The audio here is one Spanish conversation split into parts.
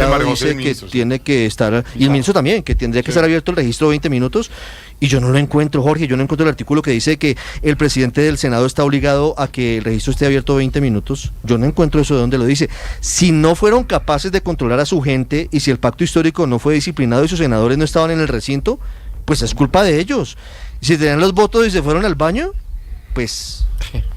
Senado dice que tiene que estar, y el ministro también, que tendría que estar abierto el registro 20 minutos, y yo no lo encuentro, Jorge, yo no encuentro el artículo que dice que el presidente del Senado está obligado a que el registro esté abierto 20 minutos. Yo no encuentro eso de dónde lo dice. Si no fueron capaces de controlar a su gente y si el pacto histórico no fue disciplinado y sus senadores no estaban en el recinto, pues es culpa de ellos. Si tenían los votos y se fueron al baño, pues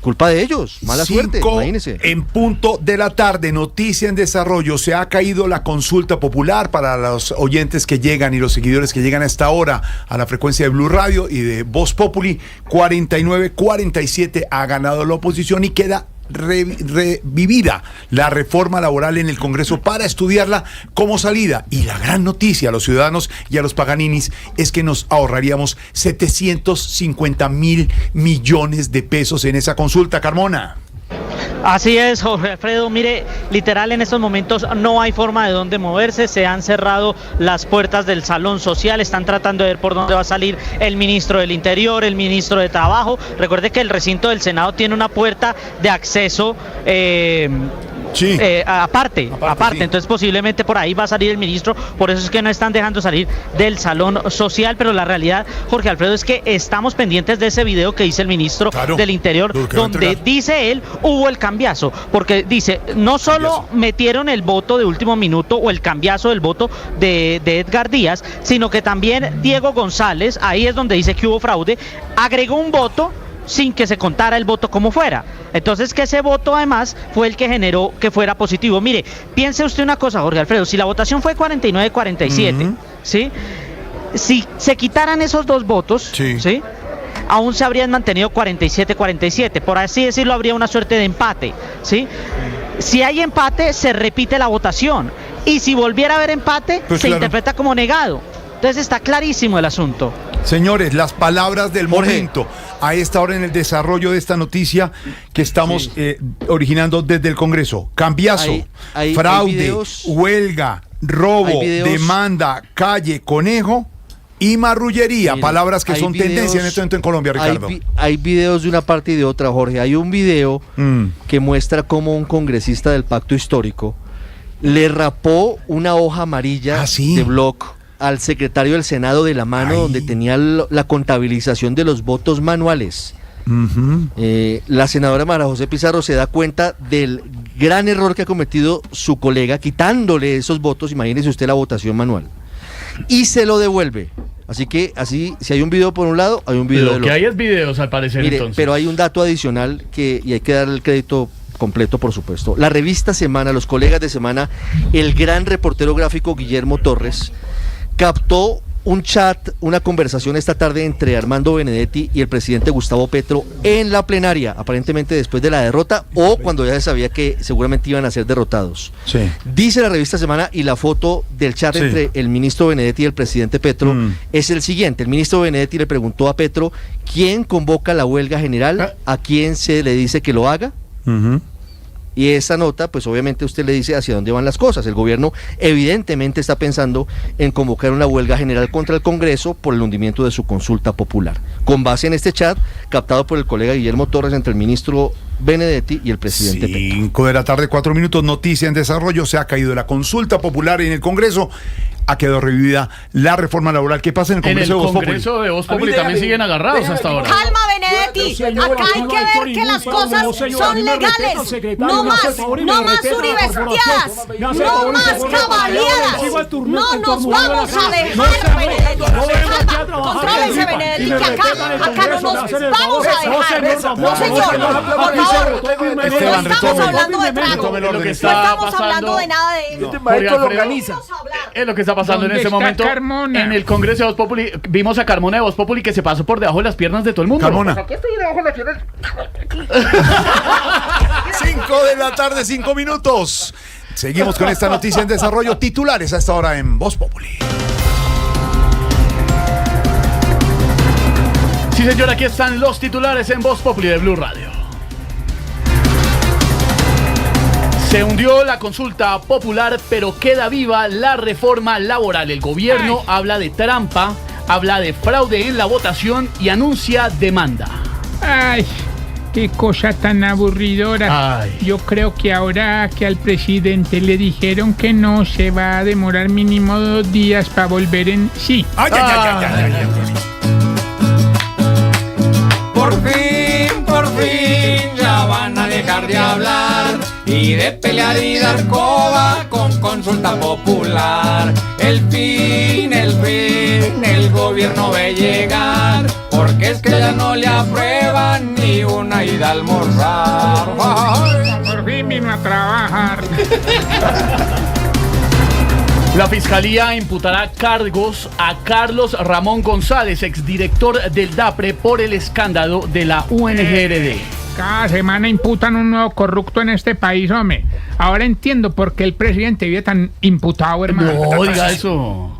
culpa de ellos, mala suerte, imagínense. En punto de la tarde, noticia en desarrollo, se ha caído la consulta popular para los oyentes que llegan y los seguidores que llegan a esta hora a la frecuencia de Blue Radio y de Voz Populi. 49-47 ha ganado la oposición y queda revivida la reforma laboral en el Congreso para estudiarla como salida. Y la gran noticia a los ciudadanos y a los paganinis es que nos ahorraríamos 750.000 millones de pesos en esa consulta. Carmona. Así es, Jorge Alfredo. Mire, literal en estos momentos no hay forma de dónde moverse, se han cerrado las puertas del salón social, están tratando de ver por dónde va a salir el ministro del Interior, el ministro de Trabajo. Recuerde que el recinto del Senado tiene una puerta de acceso aparte, sí. Entonces posiblemente por ahí va a salir el ministro, por eso es que no están dejando salir del salón social, pero la realidad, Jorge Alfredo, es que estamos pendientes de ese video que dice el ministro del Interior, donde dice él, hubo el cambiazo, porque dice, no solo metieron el voto de último minuto o el cambiazo del voto de Edgar Díaz, sino que también Diego González, ahí es donde dice que hubo fraude, agregó un voto sin que se contara el voto como fuera. Entonces que ese voto además fue el que generó que fuera positivo. Mire, piense usted una cosa, Jorge Alfredo, si la votación fue 49-47, ¿sí? Si se quitaran esos dos votos, ¿sí? Aún se habrían mantenido 47-47, por así decirlo, habría una suerte de empate, ¿sí? Si hay empate, se repite la votación, y si volviera a haber empate, se interpreta como negado. Entonces está clarísimo el asunto. Señores, las palabras del momento a esta hora en el desarrollo de esta noticia que estamos originando desde el Congreso. Cambiazo, fraude, huelga, robo, demanda, calle, conejo y marrullería. Palabras que son tendencia en este momento en Colombia, Ricardo. Hay videos de una parte y de otra, Jorge. Hay un video que muestra cómo un congresista del pacto histórico le rapó una hoja amarilla de bloc al secretario del Senado de la mano, donde tenía la contabilización de los votos manuales. La senadora María José Pizarro se da cuenta del gran error que ha cometido su colega, quitándole esos votos, imagínese usted la votación manual, y se lo devuelve. Así que, si hay un video por un lado, hay un video del otro. Lo que hay es videos, al parecer. Mire, entonces. Pero hay un dato adicional y hay que darle el crédito completo, por supuesto. La revista Semana, los colegas de Semana, el gran reportero gráfico Guillermo Torres, captó un chat, una conversación esta tarde entre Armando Benedetti y el presidente Gustavo Petro en la plenaria, aparentemente después de la derrota o cuando ya se sabía que seguramente iban a ser derrotados. Dice la revista Semana, y la foto del chat entre el ministro Benedetti y el presidente Petro es el siguiente. El ministro Benedetti le preguntó a Petro quién convoca la huelga general, a quién se le dice que lo haga. Y esa nota, pues obviamente usted le dice hacia dónde van las cosas. El gobierno evidentemente está pensando en convocar una huelga general contra el Congreso por el hundimiento de su consulta popular. Con base en este chat, captado por el colega Guillermo Torres entre el ministro Benedetti y el presidente Petro. 5 de la tarde, 4 minutos, noticia en desarrollo. Se ha caído la consulta popular en el Congreso. Ha quedado revivida la reforma laboral. ¿Qué pasa en el Congreso de Voz Populi? En el Congreso de Voz Populi también siguen agarrados hasta ahora. Calma, Benedetti. Acá hay que ver que las cosas son legales. No más universidades. No más caballeras. No nos vamos a dejar, Benedetti. Calma, contrólense, Benedetti, que acá no nos vamos a dejar. No, señor, por favor. No estamos hablando de trato. No estamos hablando de nada de eso. Maestro lo organiza. Es lo que está pasando en este momento Carmona? En el Congreso de Voz Populi. Vimos a Carmona de Voz Populi que se pasó por debajo de las piernas de todo el mundo. Carmona. Aquí estoy debajo de las piernas. 5 de la tarde, 5 minutos. Seguimos con esta noticia en desarrollo. Titulares a esta hora en Voz Populi. Sí, señor, aquí están los titulares en Voz Populi de Blue Radio. Se hundió la consulta popular, pero queda viva la reforma laboral. El gobierno habla de trampa, habla de fraude en la votación y anuncia demanda. qué cosa tan aburridora. Ay. Yo creo que ahora que al presidente le dijeron que no, se va a demorar mínimo 2 días para volver en sí. Ay. Por fin, ya van a dejar de hablar y de pelear y dar coba con consulta popular. El fin, el gobierno ve llegar, porque es que ya no le aprueban ni una ida a almorzar. Por fin vino a trabajar. La Fiscalía imputará cargos a Carlos Ramón González, exdirector del DAPRE, por el escándalo de la UNGRD. Cada semana imputan un nuevo corrupto en este país, hombre. Ahora entiendo por qué el presidente vive tan imputado, hermano. No diga eso.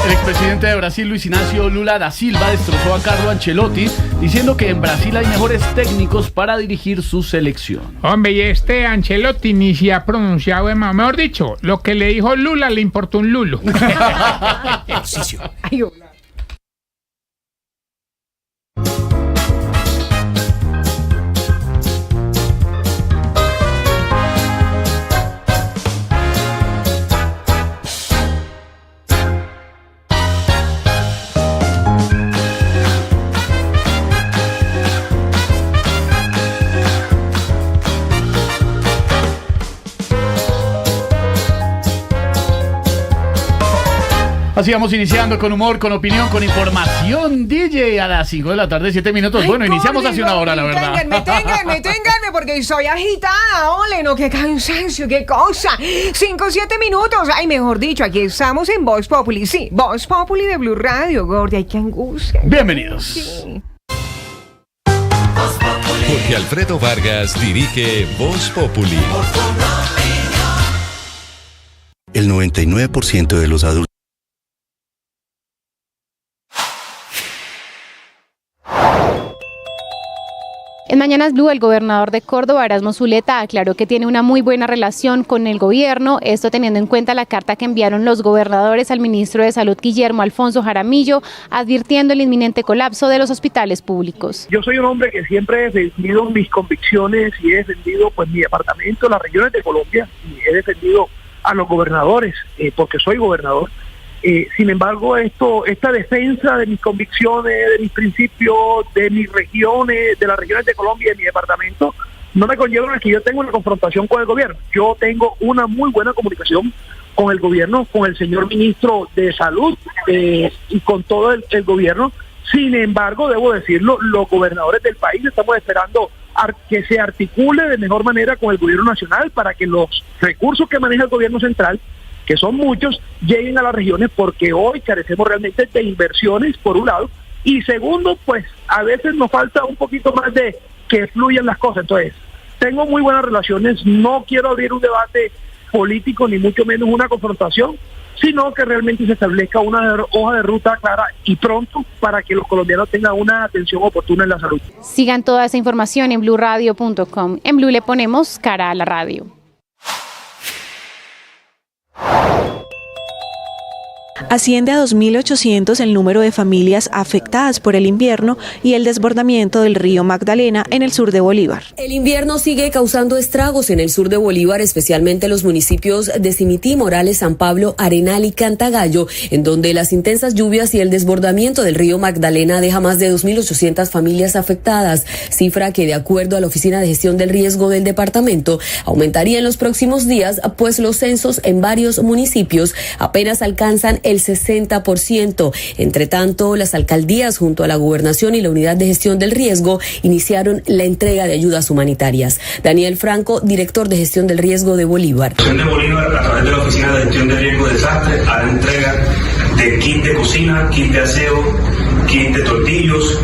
El expresidente de Brasil, Luis Inácio Lula da Silva, destrozó a Carlo Ancelotti, diciendo que en Brasil hay mejores técnicos para dirigir su selección. Hombre, y este Ancelotti ni se ha pronunciado, mejor dicho, lo que le dijo Lula le importó un lulo. Ay, hola. Así vamos iniciando con humor, con opinión, con información. DJ a las 5 de la tarde, 7 minutos. Ay, bueno, iniciamos hace una hora, la verdad. Ténganme, porque estoy agitada. Ole, no, qué cansancio, qué cosa. 5, 7 minutos. Ay, mejor dicho, aquí estamos en Voz Populi. Sí, Voz Populi de Blue Radio, Gordia. Ay, qué angustia. Bienvenidos. Sí. Jorge Alfredo Vargas dirige Voz Populi. El 99% de los adultos. En Mañanas Blue, el gobernador de Córdoba, Erasmo Zuleta, aclaró que tiene una muy buena relación con el gobierno, esto teniendo en cuenta la carta que enviaron los gobernadores al ministro de Salud, Guillermo Alfonso Jaramillo, advirtiendo el inminente colapso de los hospitales públicos. Yo soy un hombre que siempre he defendido mis convicciones y he defendido pues mi departamento, las regiones de Colombia, y he defendido a los gobernadores, porque soy gobernador. Sin embargo, esta defensa de mis convicciones, de mis principios, de mis regiones, de las regiones de Colombia y de mi departamento, no me conlleva a que yo tenga una confrontación con el gobierno. Yo tengo una muy buena comunicación con el gobierno, con el señor ministro de Salud y con todo el gobierno. Sin embargo, debo decirlo, los gobernadores del país estamos esperando que se articule de mejor manera con el gobierno nacional para que los recursos que maneja el gobierno central, que son muchos, lleguen a las regiones, porque hoy carecemos realmente de inversiones, por un lado, y segundo, pues a veces nos falta un poquito más de que fluyan las cosas. Entonces, tengo muy buenas relaciones, no quiero abrir un debate político, ni mucho menos una confrontación, sino que realmente se establezca una hoja de ruta clara y pronto para que los colombianos tengan una atención oportuna en la salud. Sigan toda esa información en bluradio.com. En Blue le ponemos cara a la radio. Asciende a 2.800 el número de familias afectadas por el invierno y el desbordamiento del río Magdalena en el sur de Bolívar. El invierno sigue causando estragos en el sur de Bolívar, especialmente en los municipios de Simití, Morales, San Pablo, Arenal y Cantagallo, en donde las intensas lluvias y el desbordamiento del río Magdalena deja más de 2.800 familias afectadas, cifra que, de acuerdo a la Oficina de Gestión del Riesgo del departamento, aumentaría en los próximos días, pues los censos en varios municipios apenas alcanzan el 60%. Entre tanto, las alcaldías junto a la gobernación y la unidad de gestión del riesgo iniciaron la entrega de ayudas humanitarias. Daniel Franco, director de gestión del riesgo de Bolívar. La gestión de Bolívar, a través de la Oficina de Gestión de Riesgo de Desastres, hará entrega de kit de cocina, kit de aseo, kit de tortillos,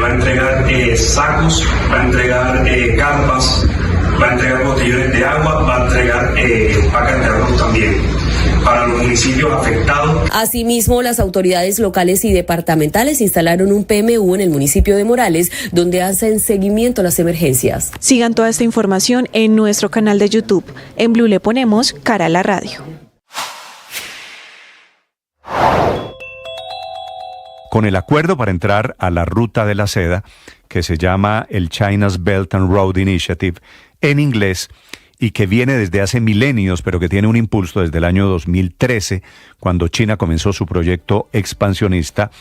va a entregar sacos, va a entregar carpas, va a entregar botellones de agua, va a entregar pacas de arroz también para los municipios afectados. Asimismo, las autoridades locales y departamentales instalaron un PMU en el municipio de Morales, donde hacen seguimiento a las emergencias. Sigan toda esta información en nuestro canal de YouTube. En Blue le ponemos cara a la radio. Con el acuerdo para entrar a la Ruta de la Seda, que se llama el China's Belt and Road Initiative en inglés, y que viene desde hace milenios, pero que tiene un impulso desde el año 2013, cuando China comenzó su proyecto expansionista,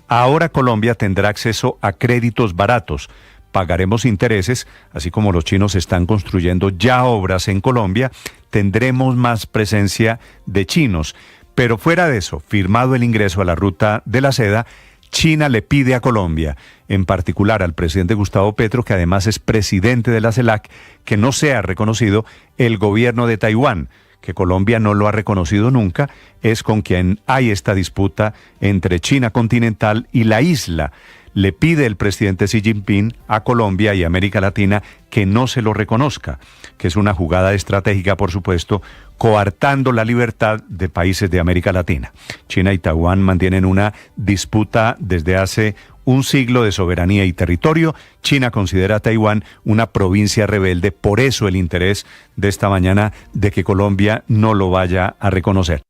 ahora Colombia tendrá acceso a créditos baratos. Pagaremos intereses, así como los chinos están construyendo ya obras en Colombia, tendremos más presencia de chinos. Pero fuera de eso, firmado el ingreso a la Ruta de la Seda, China le pide a Colombia, en particular al presidente Gustavo Petro, que además es presidente de la CELAC, que no sea reconocido el gobierno de Taiwán, que Colombia no lo ha reconocido nunca, es con quien hay esta disputa entre China continental y la isla. Le pide el presidente Xi Jinping a Colombia y América Latina que no se lo reconozca, que es una jugada estratégica, por supuesto, coartando la libertad de países de América Latina. China y Taiwán mantienen una disputa desde hace un siglo de soberanía y territorio. China considera a Taiwán una provincia rebelde, por eso el interés de esta mañana de que Colombia no lo vaya a reconocer.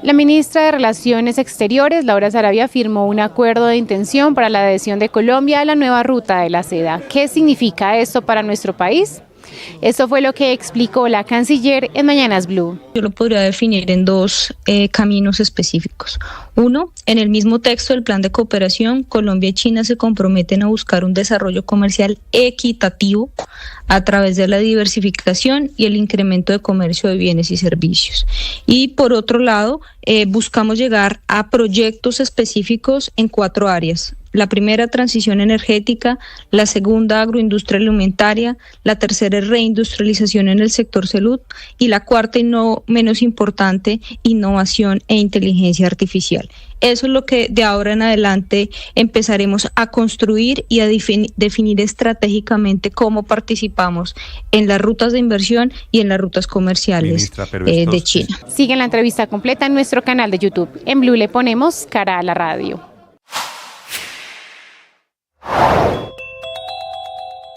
La ministra de Relaciones Exteriores, Laura Sarabia, firmó un acuerdo de intención para la adhesión de Colombia a la nueva Ruta de la Seda. ¿Qué significa esto para nuestro país? Esto fue lo que explicó la canciller en Mañanas Blue. Yo lo podría definir en dos caminos específicos. Uno, en el mismo texto del plan de cooperación, Colombia y China se comprometen a buscar un desarrollo comercial equitativo a través de la diversificación y el incremento de comercio de bienes y servicios. Y por otro lado, buscamos llegar a proyectos específicos en 4 áreas. La primera, transición energética; la segunda, agroindustria alimentaria; la tercera, reindustrialización en el sector salud; y la cuarta, y no menos importante, innovación e inteligencia artificial. Eso es lo que de ahora en adelante empezaremos a construir y a definir estratégicamente cómo participamos en las rutas de inversión y en las rutas comerciales de China. Sigue la entrevista completa en nuestro canal de YouTube. En Blue le ponemos cara a la radio.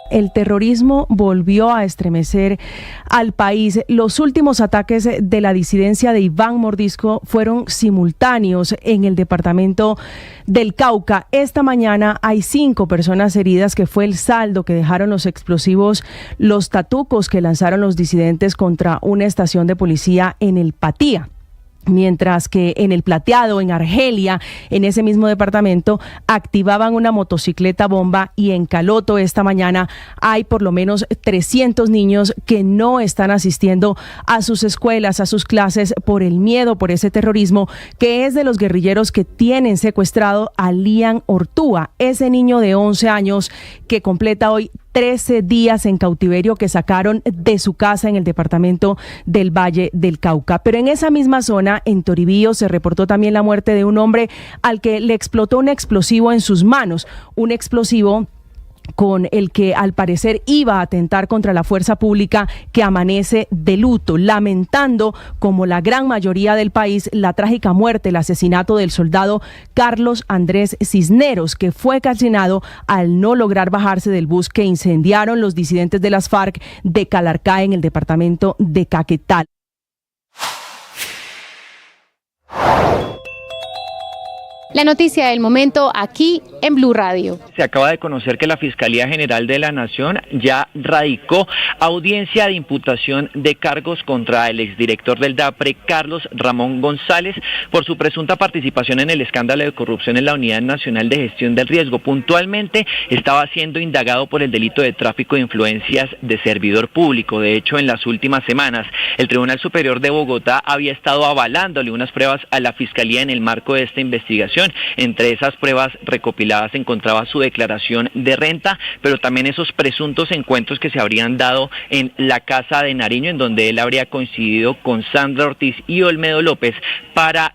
El terrorismo volvió a estremecer al país. Los últimos ataques de la disidencia de Iván Mordisco fueron simultáneos en el departamento del Cauca. Esta mañana hay 5 personas heridas, que fue el saldo que dejaron los explosivos, los tatucos que lanzaron los disidentes contra una estación de policía en el Patía. Mientras que en el Plateado, en Argelia, en ese mismo departamento, activaban una motocicleta bomba, y en Caloto esta mañana hay por lo menos 300 niños que no están asistiendo a sus escuelas, a sus clases, por el miedo, por ese terrorismo que es de los guerrilleros que tienen secuestrado a Lian Ortúa, ese niño de 11 años que completa hoy 13 días en cautiverio, que sacaron de su casa en el departamento del Valle del Cauca. Pero en esa misma zona, en Toribío, se reportó también la muerte de un hombre al que le explotó un explosivo en sus manos, un explosivo con el que al parecer iba a atentar contra la fuerza pública, que amanece de luto, lamentando, como la gran mayoría del país, la trágica muerte, el asesinato del soldado Carlos Andrés Cisneros, que fue calcinado al no lograr bajarse del bus que incendiaron los disidentes de las FARC de Calarcá, en el departamento de Caquetá. La noticia del momento aquí en Blue Radio. Se acaba de conocer que la Fiscalía General de la Nación ya radicó audiencia de imputación de cargos contra el exdirector del DAPRE, Carlos Ramón González, por su presunta participación en el escándalo de corrupción en la Unidad Nacional de Gestión del Riesgo. Puntualmente estaba siendo indagado por el delito de tráfico de influencias de servidor público. De hecho, en las últimas semanas, el Tribunal Superior de Bogotá había estado avalándole unas pruebas a la Fiscalía en el marco de esta investigación, información. Entre esas pruebas recopiladas se encontraba su declaración de renta, pero también esos presuntos encuentros que se habrían dado en la Casa de Nariño, en donde él habría coincidido con Sandra Ortiz y Olmedo López para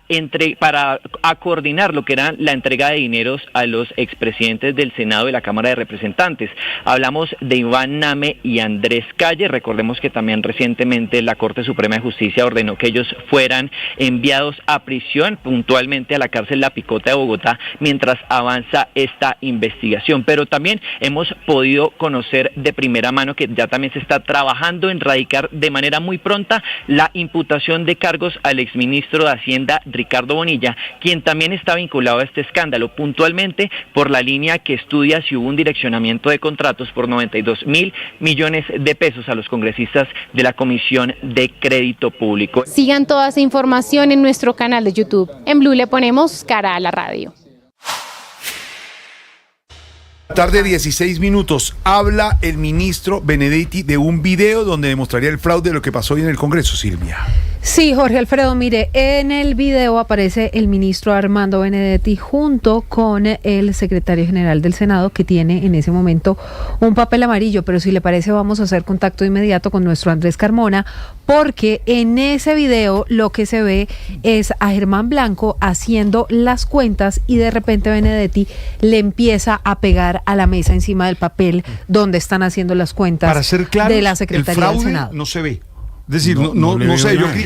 coordinar lo que era la entrega de dineros a los expresidentes del Senado y la Cámara de Representantes. Hablamos de Iván Name y Andrés Calle. Recordemos que también recientemente la Corte Suprema de Justicia ordenó que ellos fueran enviados a prisión, puntualmente a la cárcel La Picota de Bogotá, mientras avanza esta investigación. Pero también hemos podido conocer de primera mano que ya también se está trabajando en radicar de manera muy pronta la imputación de cargos al exministro de Hacienda, Ricardo Bonilla, quien también está vinculado a este escándalo, puntualmente por la línea que estudia si hubo un direccionamiento de contratos por 92.000 millones de pesos a los congresistas de la Comisión de Crédito Público. Sigan toda esa información en nuestro canal de YouTube. En Blue le ponemos cara a la radio. Tarde 16 minutos. Habla el ministro Benedetti de un video donde demostraría el fraude de lo que pasó hoy en el Congreso, Silvia. Sí, Jorge Alfredo, mire, en el video aparece el ministro Armando Benedetti junto con el secretario general del Senado, que tiene en ese momento un papel amarillo, pero si le parece vamos a hacer contacto inmediato con nuestro Andrés Carmona, porque en ese video lo que se ve es a Germán Blanco haciendo las cuentas y de repente Benedetti le empieza a pegar a la mesa encima del papel donde están haciendo las cuentas. Para ser claro, de la Secretaría del Senado. No se ve. Es decir, no sé, yo creí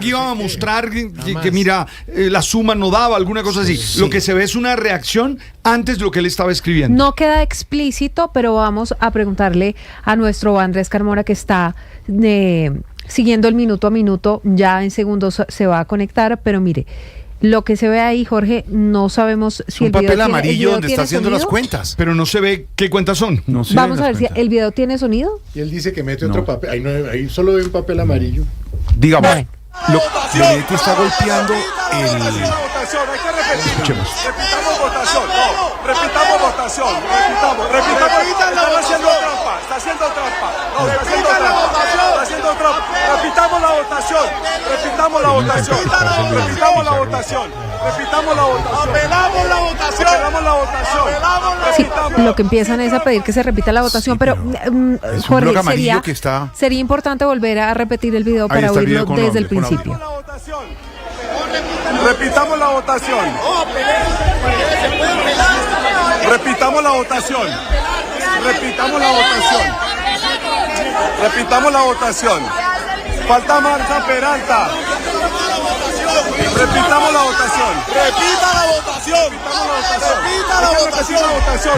que iban a mostrar que mira, la suma no daba, alguna cosa así. Sí. Lo que se ve es una reacción antes de lo que él estaba escribiendo. No queda explícito, pero vamos a preguntarle a nuestro Andrés Carmona, que está siguiendo el minuto a minuto, ya en segundos se va a conectar, pero mire, lo que se ve ahí, Jorge, no sabemos si el video tiene... Un papel amarillo donde está haciendo las cuentas. Pero no se ve qué cuentas son. No se Vamos a ver si el video tiene sonido. Y él dice que mete otro papel. Ahí solo ve un papel amarillo. Digamos, Benedetti está golpeando el... Escuchemos. Repitamos votación. No, repitamos votación. Repitamos. Está haciendo trampa. Está haciendo trampa. Está haciendo trampa. Repitamos la votación. Repitamos la votación. Apelamos la votación. Sí, lo que empiezan es a pedir que se repita la votación, pero Jorge, sería importante volver a repetir el video para oírlo desde el principio. Repitamos la votación. Repitamos la votación. Repitamos la votación. Falta Marta Peralta. Repitamos la votación.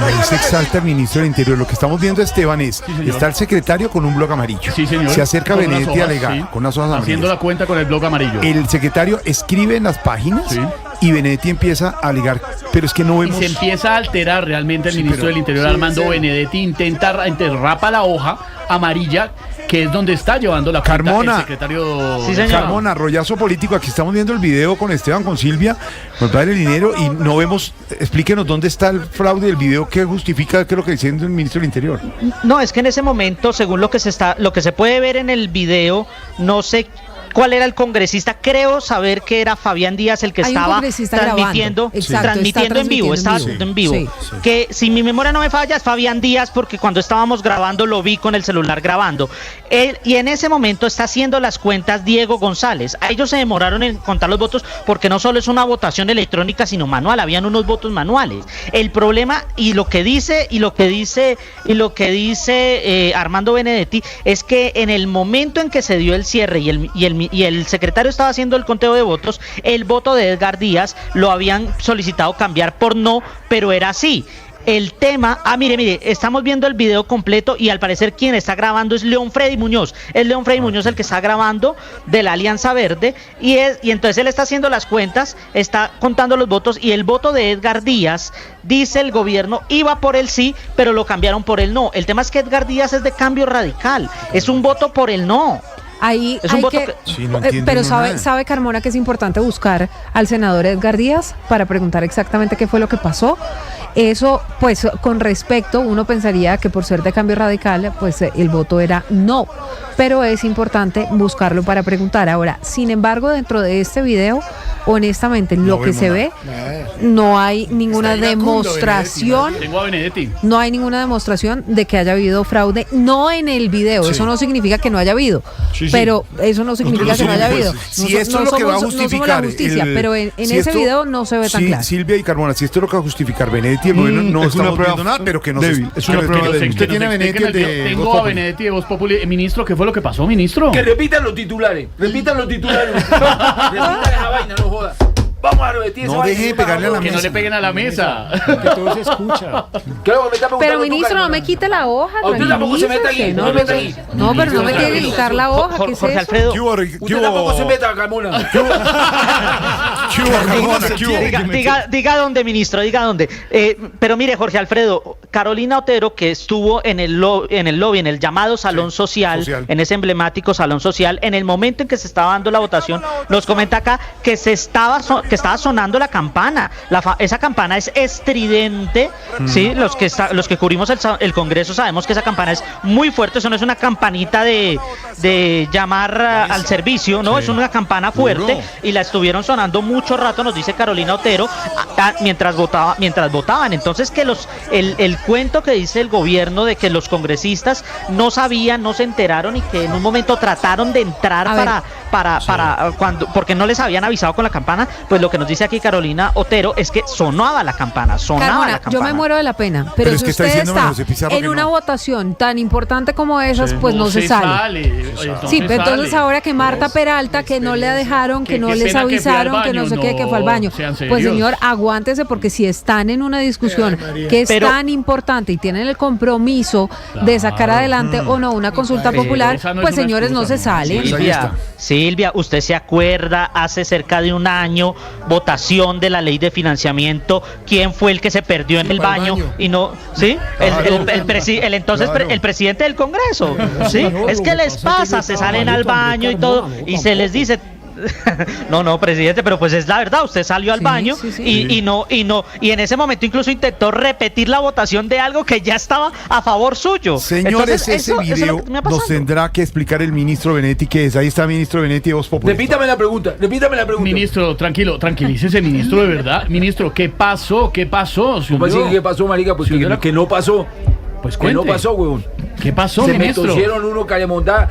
Ahí se exalta el ministro del Interior. Lo que estamos viendo, Esteban, es está el secretario con un bloc amarillo. Sí, señor. Se acerca Benedetti a alegar con unas hojas amarillas. Haciendo la cuenta con el bloc amarillo. El secretario escribe en las páginas y Benedetti empieza a alegar, pero es que no vemos... Y se empieza a alterar realmente el ministro del Interior, Armando Benedetti, intenta rapa la hoja amarilla, que es donde está llevando la cuenta el secretario. Carmona, rollazo político. Aquí estamos viendo el video con Esteban, con Silvia, con el dinero, y no vemos. Explíquenos dónde está el fraude del video, qué justifica, qué es lo que dice el ministro del Interior. No, es que en ese momento, según lo que se puede ver en el video, no sé cuál era el congresista. Creo saber que era Fabián Díaz el que estaba transmitiendo en vivo. Estaba en vivo. Sí. Que si mi memoria no me falla, es Fabián Díaz, porque cuando estábamos grabando lo vi con el celular grabando. Y en ese momento está haciendo las cuentas Diego González. A ellos se demoraron en contar los votos porque no solo es una votación electrónica, sino manual. Habían unos votos manuales. El problema y lo que dice Armando Benedetti es que en el momento en que se dio el cierre y el secretario estaba haciendo el conteo de votos, el voto de Edgar Díaz lo habían solicitado cambiar por no, pero era así. El tema, mire, estamos viendo el video completo y al parecer quien está grabando es León Freddy Muñoz. Es León Freddy Muñoz el que está grabando de la Alianza Verde y entonces él está haciendo las cuentas, está contando los votos y el voto de Edgar Díaz, dice el gobierno, iba por el sí, pero lo cambiaron por el no. El tema es que Edgar Díaz es de Cambio Radical, es un voto por el no. Ahí hay que pero sabe Carmona que es importante buscar al senador Edgar Díaz para preguntar exactamente qué fue lo que pasó. Eso, pues, con respecto, uno pensaría que por ser de Cambio Radical, pues el voto era no, pero es importante buscarlo para preguntar. Ahora, sin embargo, dentro de este video honestamente, lo que se ve, no hay ninguna demostración. Tengo a Benedetti. No hay ninguna demostración de que haya habido fraude, no en el video. Eso no significa que no haya habido. Pero eso no significa que no haya habido. Si esto es lo que va a justificar la justicia, pero en ese video no se ve tan claro. Silvia y Carmona, si esto es lo que va a justificar Benedetti, el gobierno no está viendo nada, pero que no débil. Es una prueba débil. Usted tiene a Benedetti Tengo a Benedetti de Voz Populi. Ministro, ¿qué fue lo que pasó, ministro? Que repitan los titulares. Repitan repitan esa vaina, no jodas. Vamos a repetir esa vaina. No deje de pegarle a la mesa. Que no le peguen a la mesa. Que todo se escucha. Pero ministro, no me quite la hoja. Usted tampoco se meta aquí. No, pero no me tiene que quitar la hoja. Jorge Alfredo. Usted tampoco se meta, Carmona. Diga dónde, ministro, diga dónde. Pero mire, Jorge Alfredo, Carolina Otero, que estuvo en el lobby, en el llamado salón social, en ese emblemático salón social, en el momento en que se estaba dando la votación, nos comenta acá que estaba sonando la campana. Esa campana es estridente, ¿sí? Los que cubrimos el Congreso sabemos que esa campana es muy fuerte. Eso no es una campanita de llamar al servicio, ¿no? Es una campana fuerte y la estuvieron sonando mucho rato, nos dice Carolina Otero, mientras votaban. Entonces que el cuento que dice el gobierno de que los congresistas no sabían, no se enteraron y que en un momento trataron de entrar porque no les habían avisado con la campana, pues lo que nos dice aquí Carolina Otero es que sonaba la campana. Carmona, yo me muero de la pena, pero si usted está en una votación tan importante como esas, pues no se sale. Sí, pero entonces ahora que Marta Peralta, que no le dejaron, que no les avisaron, que no sé qué, que fue al baño. Pues señor, aguántese, porque si están en una discusión que es tan importante y tienen el compromiso de sacar adelante o no una consulta popular, pues señores, no se sale. Silvia, usted se acuerda hace cerca de un año, votación de la ley de financiamiento, ¿quién fue el que se perdió en el baño? Y no, ¿sí? El presidente del Congreso, ¿sí? Es que les pasa, se salen al baño y todo, y se les dice... No, presidente, pero pues es la verdad, usted salió al baño y en ese momento incluso intentó repetir la votación de algo que ya estaba a favor suyo. Señores, ese video nos tendrá que explicar el ministro Benedetti, que es. Ahí está el ministro Benedetti de Voz Populi. Repítame la pregunta. Ministro, tranquilícese, ministro, de verdad. Ministro, ¿qué pasó? ¿Qué pasó, marica? Pues que no pasó. Pues que no pasó, huevón. ¿Qué pasó, ministro? Se me tosieron uno caremontá.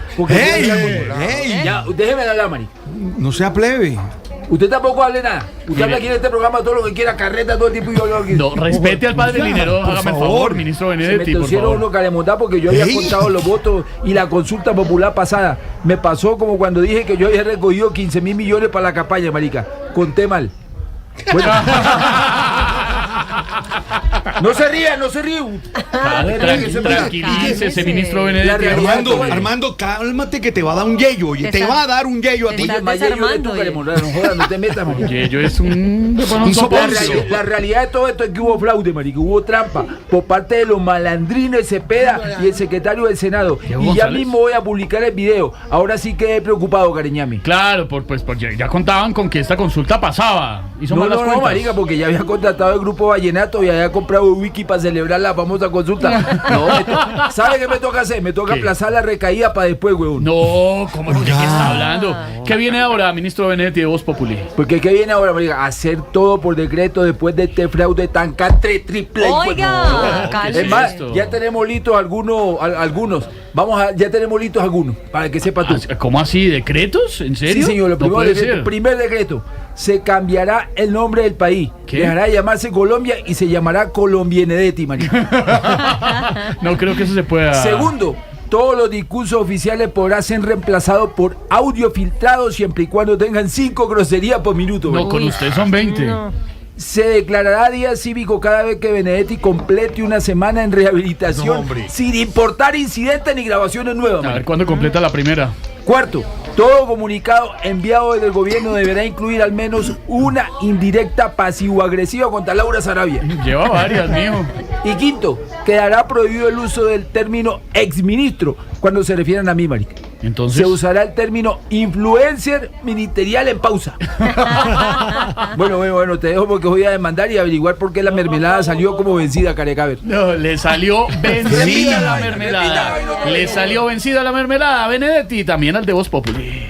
Ya, déjeme hablar, marica. No sea plebe. Usted tampoco hable nada. Usted habla aquí en este programa todo lo que quiera, carreta todo el tiempo y yo aquí. No, respete al padre Linero, hágame el favor, ministro Benedetti. Se me tosieron uno caremontá porque yo había contado los votos y la consulta popular pasada. Me pasó como cuando dije que yo había recogido 15.000 millones para la campaña, marica. Conté mal. Bueno. No se rían. Tranquilícese, ministro Benedetti. Armando, cálmate que te va a dar un yello. Oye, te va a dar un yello a ti. No te metas, marica. Yello es un soponcio. La realidad de todo esto es que hubo fraude, marica. Hubo trampa por parte de los malandrines Cepeda y el secretario del Senado. Y ya mismo voy a publicar el video. Ahora sí quedé preocupado, Cariñami. Claro, pues ya contaban con que esta consulta pasaba. No, marica, porque ya había contratado el grupo Vallenato y había comprado Wiki para celebrar la famosa consulta. ¿Sabe qué me toca hacer? Me toca aplazar la recaída para después, huevón. No, ¿cómo es que está hablando? ¿Qué viene ahora, ministro Benedetti de Voz Populi? Porque ¿qué viene ahora, marica? Hacer todo por decreto después de este fraude tan triple. Oiga, es más, ya tenemos listos algunos. Ya tenemos listos algunos, para que sepa tú. ¿Cómo así? ¿Decretos? ¿En serio? Sí, señor, primer decreto. Se cambiará el nombre del país. ¿Qué? Dejará de llamarse Colombia y se llamará Colombianedetti, marica. No creo que eso se pueda. Segundo, todos los discursos oficiales podrán ser reemplazados por audio filtrado siempre y cuando tengan 5 groserías por minuto. No, con usted son 20. No. Se declarará día cívico cada vez que Benedetti complete una semana en rehabilitación, sin importar incidentes ni grabaciones nuevas. A ver cuándo completa la primera. Cuarto, todo comunicado enviado desde el gobierno deberá incluir al menos una indirecta pasivo-agresiva contra Laura Sarabia. Lleva varias, mijo. Y quinto, quedará prohibido el uso del término exministro cuando se refieran a mí, marica. Entonces se usará el término influencer ministerial en pausa. Bueno, te dejo porque voy a demandar y averiguar por qué la mermelada salió como vencida, Carecaber. No, le salió vencida la mermelada. Le salió vencida la mermelada a Benedetti y también al de Voz Populi.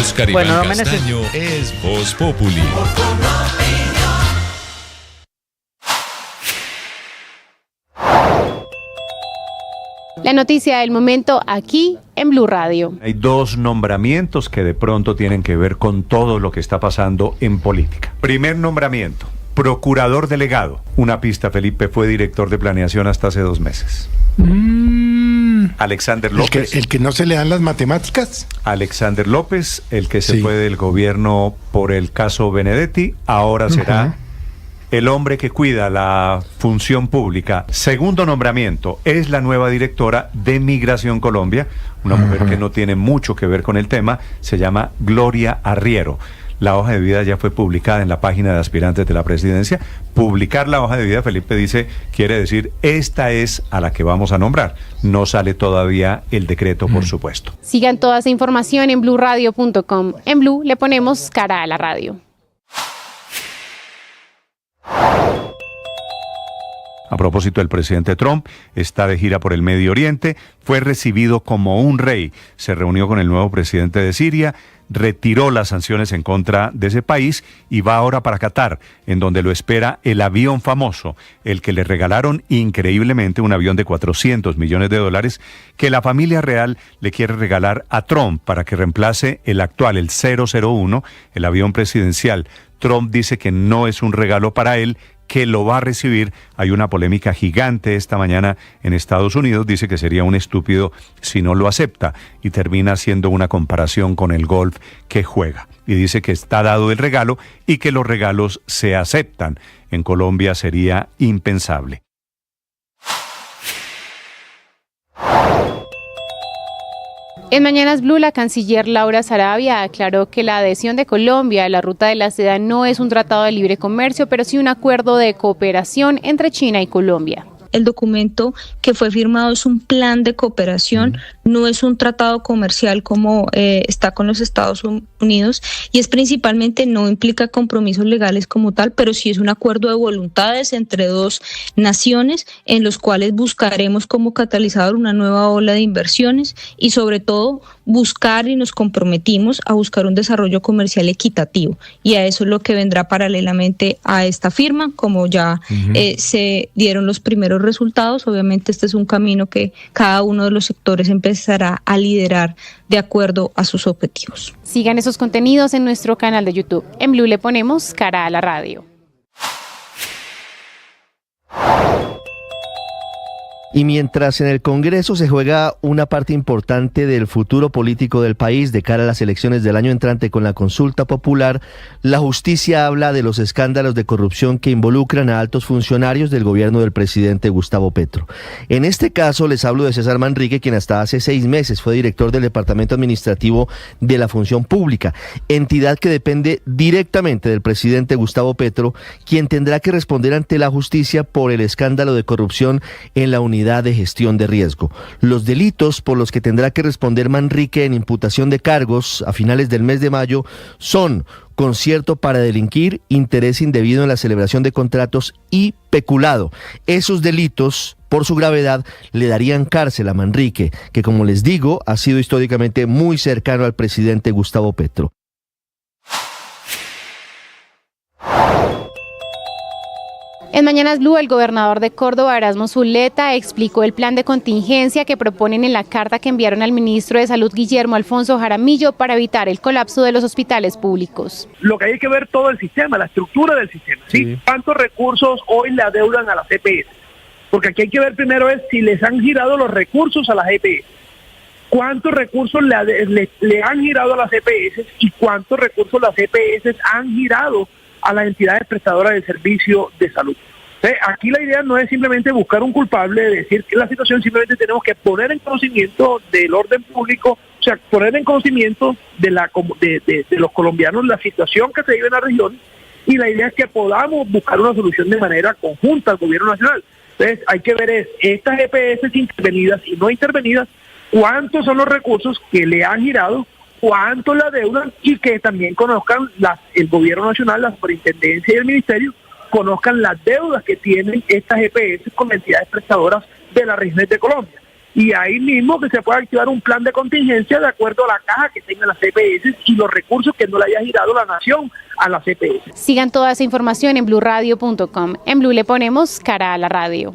Oscar Iván Castaño es Voz Populi. La noticia del momento aquí en Blue Radio. Hay dos nombramientos que de pronto tienen que ver con todo lo que está pasando en política. Primer nombramiento, procurador delegado. Una pista, Felipe, fue director de planeación hasta hace 2 meses. Alexander López. ¿El que no se le dan las matemáticas? Alexander López, el que se fue del gobierno por el caso Benedetti, ahora será el hombre que cuida la función pública. Segundo nombramiento, es la nueva directora de Migración Colombia, una mujer que no tiene mucho que ver con el tema, se llama Gloria Arriero. La hoja de vida ya fue publicada en la página de aspirantes de la presidencia. Publicar la hoja de vida, Felipe dice, quiere decir, esta es a la que vamos a nombrar. No sale todavía el decreto, por supuesto. Sigan toda esa información en bluradio.com. En Blue le ponemos cara a la radio. A propósito, el presidente Trump está de gira por el Medio Oriente, fue recibido como un rey, se reunió con el nuevo presidente de Siria, retiró las sanciones en contra de ese país y va ahora para Qatar, en donde lo espera el avión famoso, el que le regalaron increíblemente, un avión de $400 millones, que la familia real le quiere regalar a Trump para que reemplace el actual, el 001, el avión presidencial. Trump dice que no es un regalo para él, que lo va a recibir. Hay una polémica gigante esta mañana en Estados Unidos, dice que sería un estúpido si no lo acepta y termina haciendo una comparación con el golf que juega y dice que está dado el regalo y que los regalos se aceptan. En Colombia sería impensable. En Mañanas Blue, la canciller Laura Sarabia aclaró que la adhesión de Colombia a la Ruta de la Seda no es un tratado de libre comercio, pero sí un acuerdo de cooperación entre China y Colombia. El documento que fue firmado es un plan de cooperación, no es un tratado comercial como está con los Estados Unidos, y es principalmente, no implica compromisos legales como tal, pero sí es un acuerdo de voluntades entre dos naciones en los cuales buscaremos como catalizador una nueva ola de inversiones y sobre todo buscar, y nos comprometimos a buscar un desarrollo comercial equitativo, y a eso es lo que vendrá paralelamente a esta firma, como ya se dieron los primeros resultados. Obviamente este es un camino que cada uno de los sectores empezará a liderar de acuerdo a sus objetivos. Sigan esos contenidos en nuestro canal de YouTube. En Blue le ponemos cara a la radio. Y mientras en el Congreso se juega una parte importante del futuro político del país de cara a las elecciones del año entrante con la consulta popular, la justicia habla de los escándalos de corrupción que involucran a altos funcionarios del gobierno del presidente Gustavo Petro. En este caso les hablo de César Manrique, quien hasta hace 6 meses fue director del Departamento Administrativo de la Función Pública, entidad que depende directamente del presidente Gustavo Petro, quien tendrá que responder ante la justicia por el escándalo de corrupción en la unidad de gestión de riesgo. Los delitos por los que tendrá que responder Manrique en imputación de cargos a finales del mes de mayo son concierto para delinquir, interés indebido en la celebración de contratos y peculado. Esos delitos, por su gravedad, le darían cárcel a Manrique, que como les digo, ha sido históricamente muy cercano al presidente Gustavo Petro. En Mañanas Blue, el gobernador de Córdoba, Erasmo Zuleta, explicó el plan de contingencia que proponen en la carta que enviaron al ministro de Salud, Guillermo Alfonso Jaramillo, para evitar el colapso de los hospitales públicos. Lo que hay que ver todo el sistema, la estructura del sistema. ¿Sí? ¿Cuántos recursos hoy le adeudan a las EPS? Porque aquí hay que ver primero es si les han girado los recursos a las EPS. ¿Cuántos recursos le han girado a las EPS y cuántos recursos las EPS han girado a las entidades prestadoras del servicio de salud? Entonces, aquí la idea no es simplemente buscar un culpable, decir que la situación, simplemente tenemos que poner en conocimiento del orden público, o sea, poner en conocimiento de los colombianos la situación que se vive en la región, y la idea es que podamos buscar una solución de manera conjunta al gobierno nacional. Entonces, hay que ver estas EPS intervenidas y no intervenidas, cuántos son los recursos que le han girado, cuánto la deudan, y que también conozcan el gobierno nacional, la superintendencia y el ministerio, conozcan las deudas que tienen estas EPS con entidades prestadoras de las regiones de Colombia. y ahí mismo que se pueda activar un plan de contingencia de acuerdo a la caja que tenga las CPS y los recursos que no le haya girado la nación a la CPS. Sigan toda esa información en bluradio.com. En Blue le ponemos cara a la radio.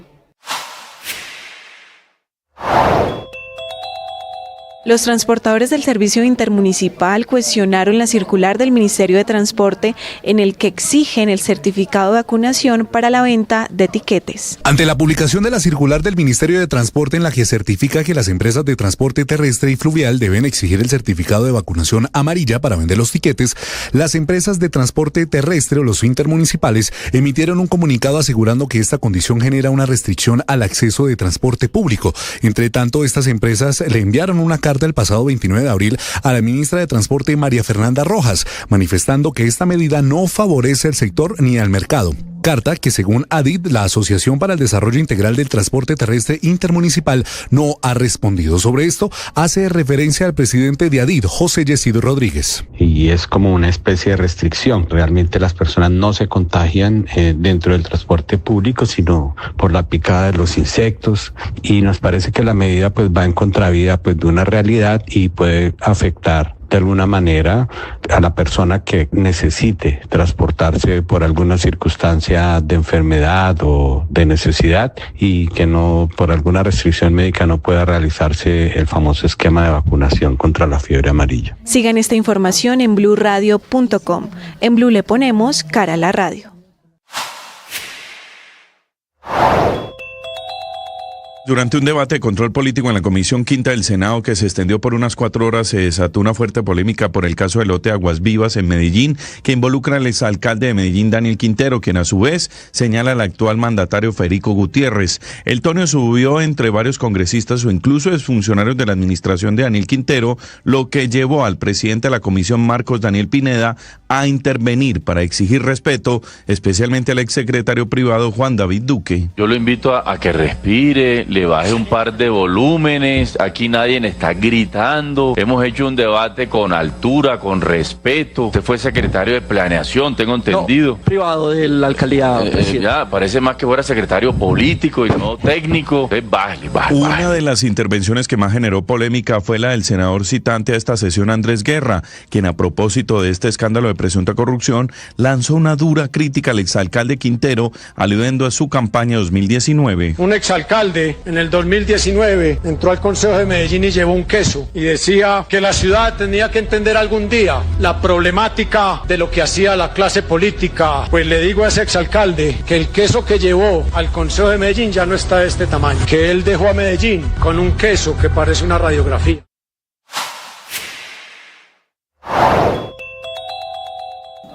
Los transportadores del servicio intermunicipal cuestionaron la circular del Ministerio de Transporte en el que exigen el certificado de vacunación para la venta de tiquetes. Ante la publicación de la circular del Ministerio de Transporte en la que certifica que las empresas de transporte terrestre y fluvial deben exigir el certificado de vacunación amarilla para vender los tiquetes, las empresas de transporte terrestre o los intermunicipales emitieron un comunicado asegurando que esta condición genera una restricción al acceso de transporte público. Entre tanto, estas empresas le enviaron una carta el pasado 29 de abril a la ministra de Transporte María Fernanda Rojas, manifestando que esta medida no favorece al sector ni al mercado. Carta que, según ADIT, la Asociación para el Desarrollo Integral del Transporte Terrestre Intermunicipal, no ha respondido. Sobre esto hace referencia al presidente de ADIT, José Yesido Rodríguez. Y es como una especie de restricción. Realmente las personas no se contagian dentro del transporte público, sino por la picada de los insectos. Y nos parece que la medida pues va en contravía pues de una realidad y puede afectar de alguna manera a la persona que necesite transportarse por alguna circunstancia de enfermedad o de necesidad y que no, por alguna restricción médica, no pueda realizarse el famoso esquema de vacunación contra la fiebre amarilla. Sigan esta información en bluradio.com. En Blue le ponemos cara a la radio. Durante un debate de control político en la Comisión Quinta del Senado que se extendió por unas 4 horas, se desató una fuerte polémica por el caso del lote Aguas Vivas en Medellín, que involucra al exalcalde de Medellín, Daniel Quintero, quien a su vez señala al actual mandatario Federico Gutiérrez. El tono subió entre varios congresistas o incluso exfuncionarios de la administración de Daniel Quintero, lo que llevó al presidente de la comisión, Marcos Daniel Pineda, a intervenir para exigir respeto, especialmente al exsecretario privado Juan David Duque. Yo lo invito a que respire, le baje un par de volúmenes, aquí nadie está gritando, hemos hecho un debate con altura, con respeto. Usted fue secretario de planeación, tengo entendido. No, privado de la alcaldía. Ya, parece más que fuera secretario político y no técnico. Bájale. Una de las intervenciones que más generó polémica fue la del senador citante a esta sesión, Andrés Guerra, quien a propósito de este escándalo de presunta corrupción lanzó una dura crítica al exalcalde Quintero, aludiendo a su campaña 2019. Un exalcalde en el 2019 entró al Consejo de Medellín y llevó un queso y decía que la ciudad tenía que entender algún día la problemática de lo que hacía la clase política. Pues le digo a ese exalcalde que el queso que llevó al Consejo de Medellín ya no está de este tamaño, que él dejó a Medellín con un queso que parece una radiografía.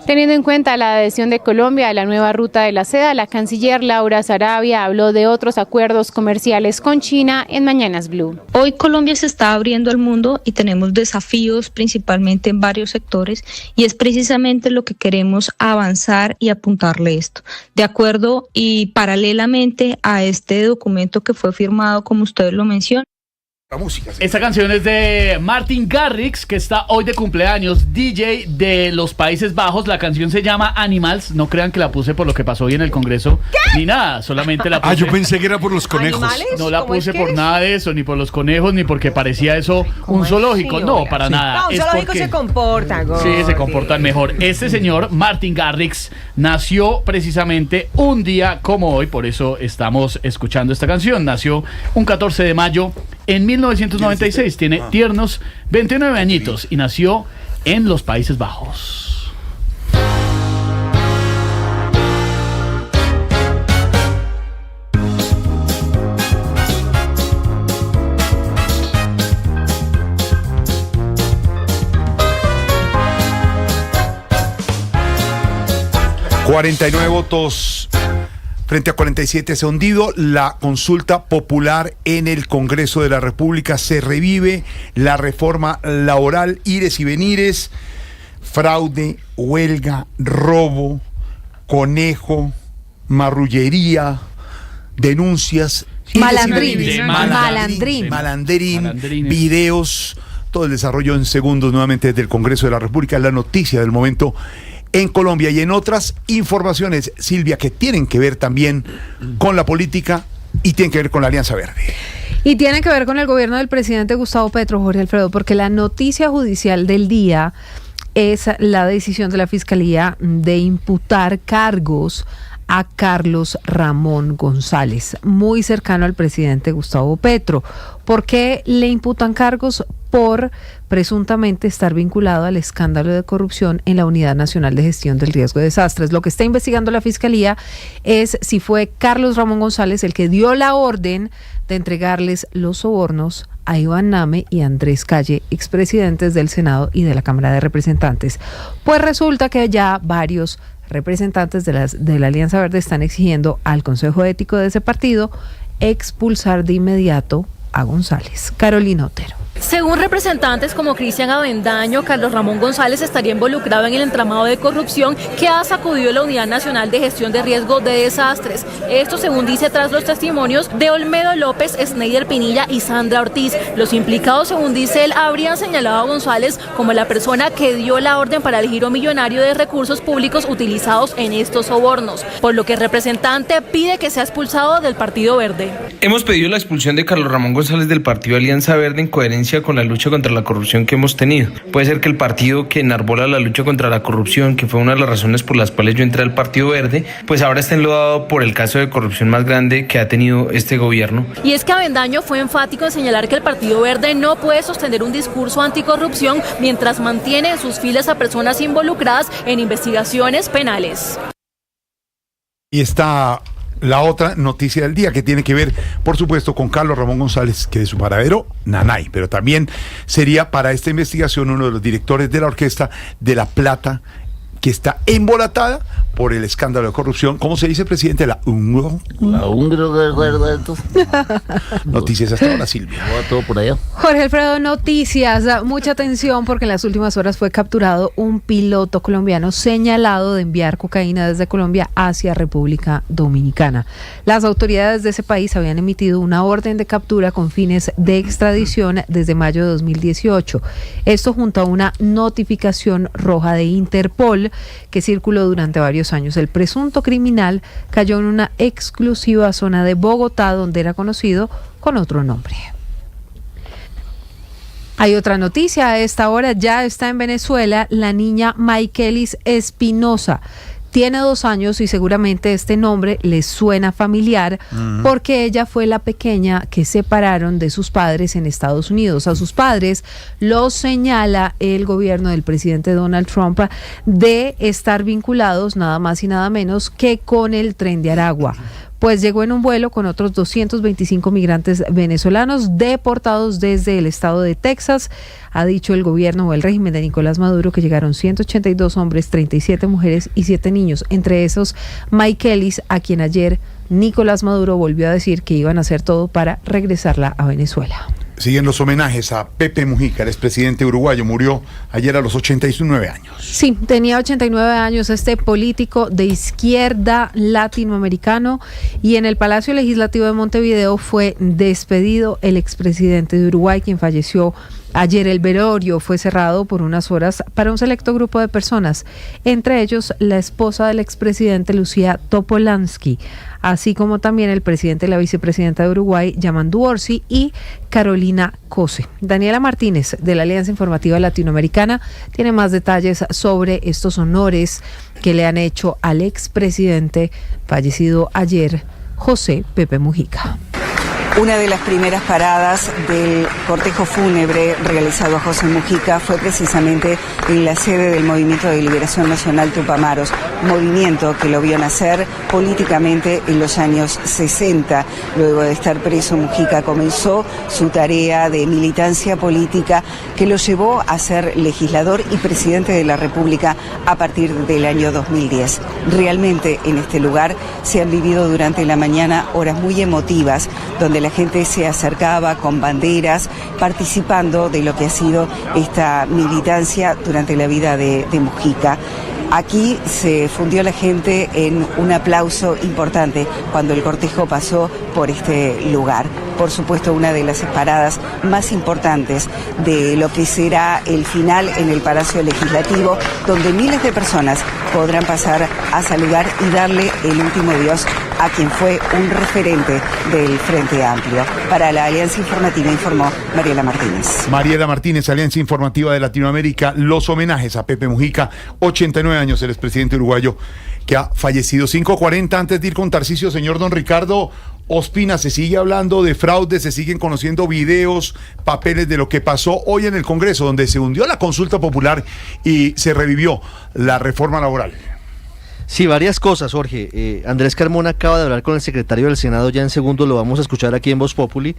Teniendo en cuenta la adhesión de Colombia a la nueva ruta de la seda, la canciller Laura Sarabia habló de otros acuerdos comerciales con China en Mañanas Blue. Hoy Colombia se está abriendo al mundo y tenemos desafíos principalmente en varios sectores y es precisamente lo que queremos avanzar y apuntarle esto. De acuerdo y paralelamente a este documento que fue firmado, como ustedes lo mencionan. Música, sí. Esta canción es de Martin Garrix, que está hoy de cumpleaños, DJ de los Países Bajos. La canción se llama Animals. No crean que la puse por lo que pasó hoy en el Congreso. ¿Qué? Ni nada, solamente la puse. Yo pensé que era por los conejos. ¿Animales? No la puse por nada de eso, ni por los conejos, ni porque parecía eso un zoológico. Sí, no, para nada. No, un zoológico se comporta, Gordy. Sí, se comportan mejor. Este señor, Martin Garrix, nació precisamente un día como hoy, por eso estamos escuchando esta canción. Nació un 14 de mayo en 1996, tiene tiernos 29 añitos y nació en los Países Bajos. $49 votos frente a 47 se ha hundido la consulta popular en el Congreso de la República. Se revive la reforma laboral, ires y venires, fraude, huelga, robo, conejo, marrullería, denuncias, malandrín, videos, todo el desarrollo en segundos nuevamente desde el Congreso de la República, la noticia del momento en Colombia. Y en otras informaciones, Silvia, que tienen que ver también con la política y tienen que ver con la Alianza Verde. Y tiene que ver con el gobierno del presidente Gustavo Petro, Jorge Alfredo, porque la noticia judicial del día es la decisión de la Fiscalía de imputar cargos a Carlos Ramón González, muy cercano al presidente Gustavo Petro. ¿Por qué le imputan cargos? Por presuntamente estar vinculado al escándalo de corrupción en la Unidad Nacional de Gestión del Riesgo de Desastres. Lo que está investigando la Fiscalía es si fue Carlos Ramón González el que dio la orden de entregarles los sobornos a Iván Name y Andrés Calle, expresidentes del Senado y de la Cámara de Representantes. Pues resulta que ya varios representantes de la Alianza Verde están exigiendo al Consejo Ético de ese partido expulsar de inmediato a González. Carolina Otero. Según representantes como Cristian Avendaño, Carlos Ramón González estaría involucrado en el entramado de corrupción que ha sacudido la Unidad Nacional de Gestión de Riesgo de Desastres. Esto según dice tras los testimonios de Olmedo López, Sneider Pinilla y Sandra Ortiz. Los implicados, según dice él, habrían señalado a González como la persona que dio la orden para el giro millonario de recursos públicos utilizados en estos sobornos, por lo que el representante pide que sea expulsado del Partido Verde. Hemos pedido la expulsión de Carlos Ramón González del Partido Alianza Verde en coherencia con la lucha contra la corrupción que hemos tenido. Puede ser que el partido que enarbola la lucha contra la corrupción, que fue una de las razones por las cuales yo entré al Partido Verde, pues ahora está enlodado por el caso de corrupción más grande que ha tenido este gobierno. Y es que Avendaño fue enfático en señalar que el Partido Verde no puede sostener un discurso anticorrupción mientras mantiene en sus filas a personas involucradas en investigaciones penales. Y está la otra noticia del día que tiene que ver, por supuesto, con Carlos Ramón González, que de su paradero, nanay, pero también sería para esta investigación uno de los directores de la Orquesta de La Plata, que está embolatada por el escándalo de corrupción. ¿Cómo se dice, presidente? La UNGRO. La UNGRO. Noticias hasta ahora, Silvia. Todo por allá. Jorge Alfredo, noticias. Mucha atención porque en las últimas horas fue capturado un piloto colombiano señalado de enviar cocaína desde Colombia hacia República Dominicana. Las autoridades de ese país habían emitido una orden de captura con fines de extradición desde mayo de 2018. Esto junto a una notificación roja de Interpol que circuló durante varios años. El presunto criminal cayó en una exclusiva zona de Bogotá donde era conocido con otro nombre. Hay otra noticia a esta hora, ya está en Venezuela la niña Maykelis Espinosa. Tiene 2 años y seguramente este nombre les suena familiar porque ella fue la pequeña que separaron de sus padres en Estados Unidos. A sus padres los señala el gobierno del presidente Donald Trump de estar vinculados nada más y nada menos que con el Tren de Aragua. Pues llegó en un vuelo con otros 225 migrantes venezolanos deportados desde el estado de Texas. Ha dicho el gobierno o el régimen de Nicolás Maduro que llegaron 182 hombres, 37 mujeres y 7 niños. Entre esos, Maykelis, a quien ayer Nicolás Maduro volvió a decir que iban a hacer todo para regresarla a Venezuela. Siguen los homenajes a Pepe Mujica, el expresidente uruguayo, murió ayer a los 89 años. Sí, tenía 89 años este político de izquierda latinoamericano y en el Palacio Legislativo de Montevideo fue despedido el expresidente de Uruguay, quien falleció ayer. El velorio fue cerrado por unas horas para un selecto grupo de personas, entre ellos la esposa del expresidente Lucía Topolansky, así como también el presidente y la vicepresidenta de Uruguay, Yamandu Orsi, y Carolina Cose. Daniela Martínez, de la Alianza Informativa Latinoamericana, tiene más detalles sobre estos honores que le han hecho al expresidente fallecido ayer, José Pepe Mujica. Una de las primeras paradas del cortejo fúnebre realizado a José Mujica fue precisamente en la sede del Movimiento de Liberación Nacional Tupamaros, movimiento que lo vio nacer políticamente en los años 60. Luego de estar preso, Mujica comenzó su tarea de militancia política que lo llevó a ser legislador y presidente de la República a partir del año 2010. Realmente en este lugar se han vivido durante la mañana horas muy emotivas, donde la gente se acercaba con banderas, participando de lo que ha sido esta militancia durante la vida de Mujica. Aquí se fundió la gente en un aplauso importante cuando el cortejo pasó por este lugar. Por supuesto, una de las paradas más importantes de lo que será el final en el Palacio Legislativo, donde miles de personas podrán pasar a saludar y darle el último adiós a quien fue un referente del Frente Amplio. Para la Alianza Informativa informó Mariela Martínez. Mariela Martínez, Alianza Informativa de Latinoamérica. Los homenajes a Pepe Mujica, 89 años, el expresidente uruguayo que ha fallecido. 5:40, antes de ir con Tarcisio, señor don Ricardo Ospina, se sigue hablando de fraude, se siguen conociendo videos, papeles de lo que pasó hoy en el Congreso, donde se hundió la consulta popular y se revivió la reforma laboral. Sí, varias cosas, Jorge. Andrés Carmona acaba de hablar con el secretario del Senado, ya en segundo lo vamos a escuchar aquí en Voz Populi,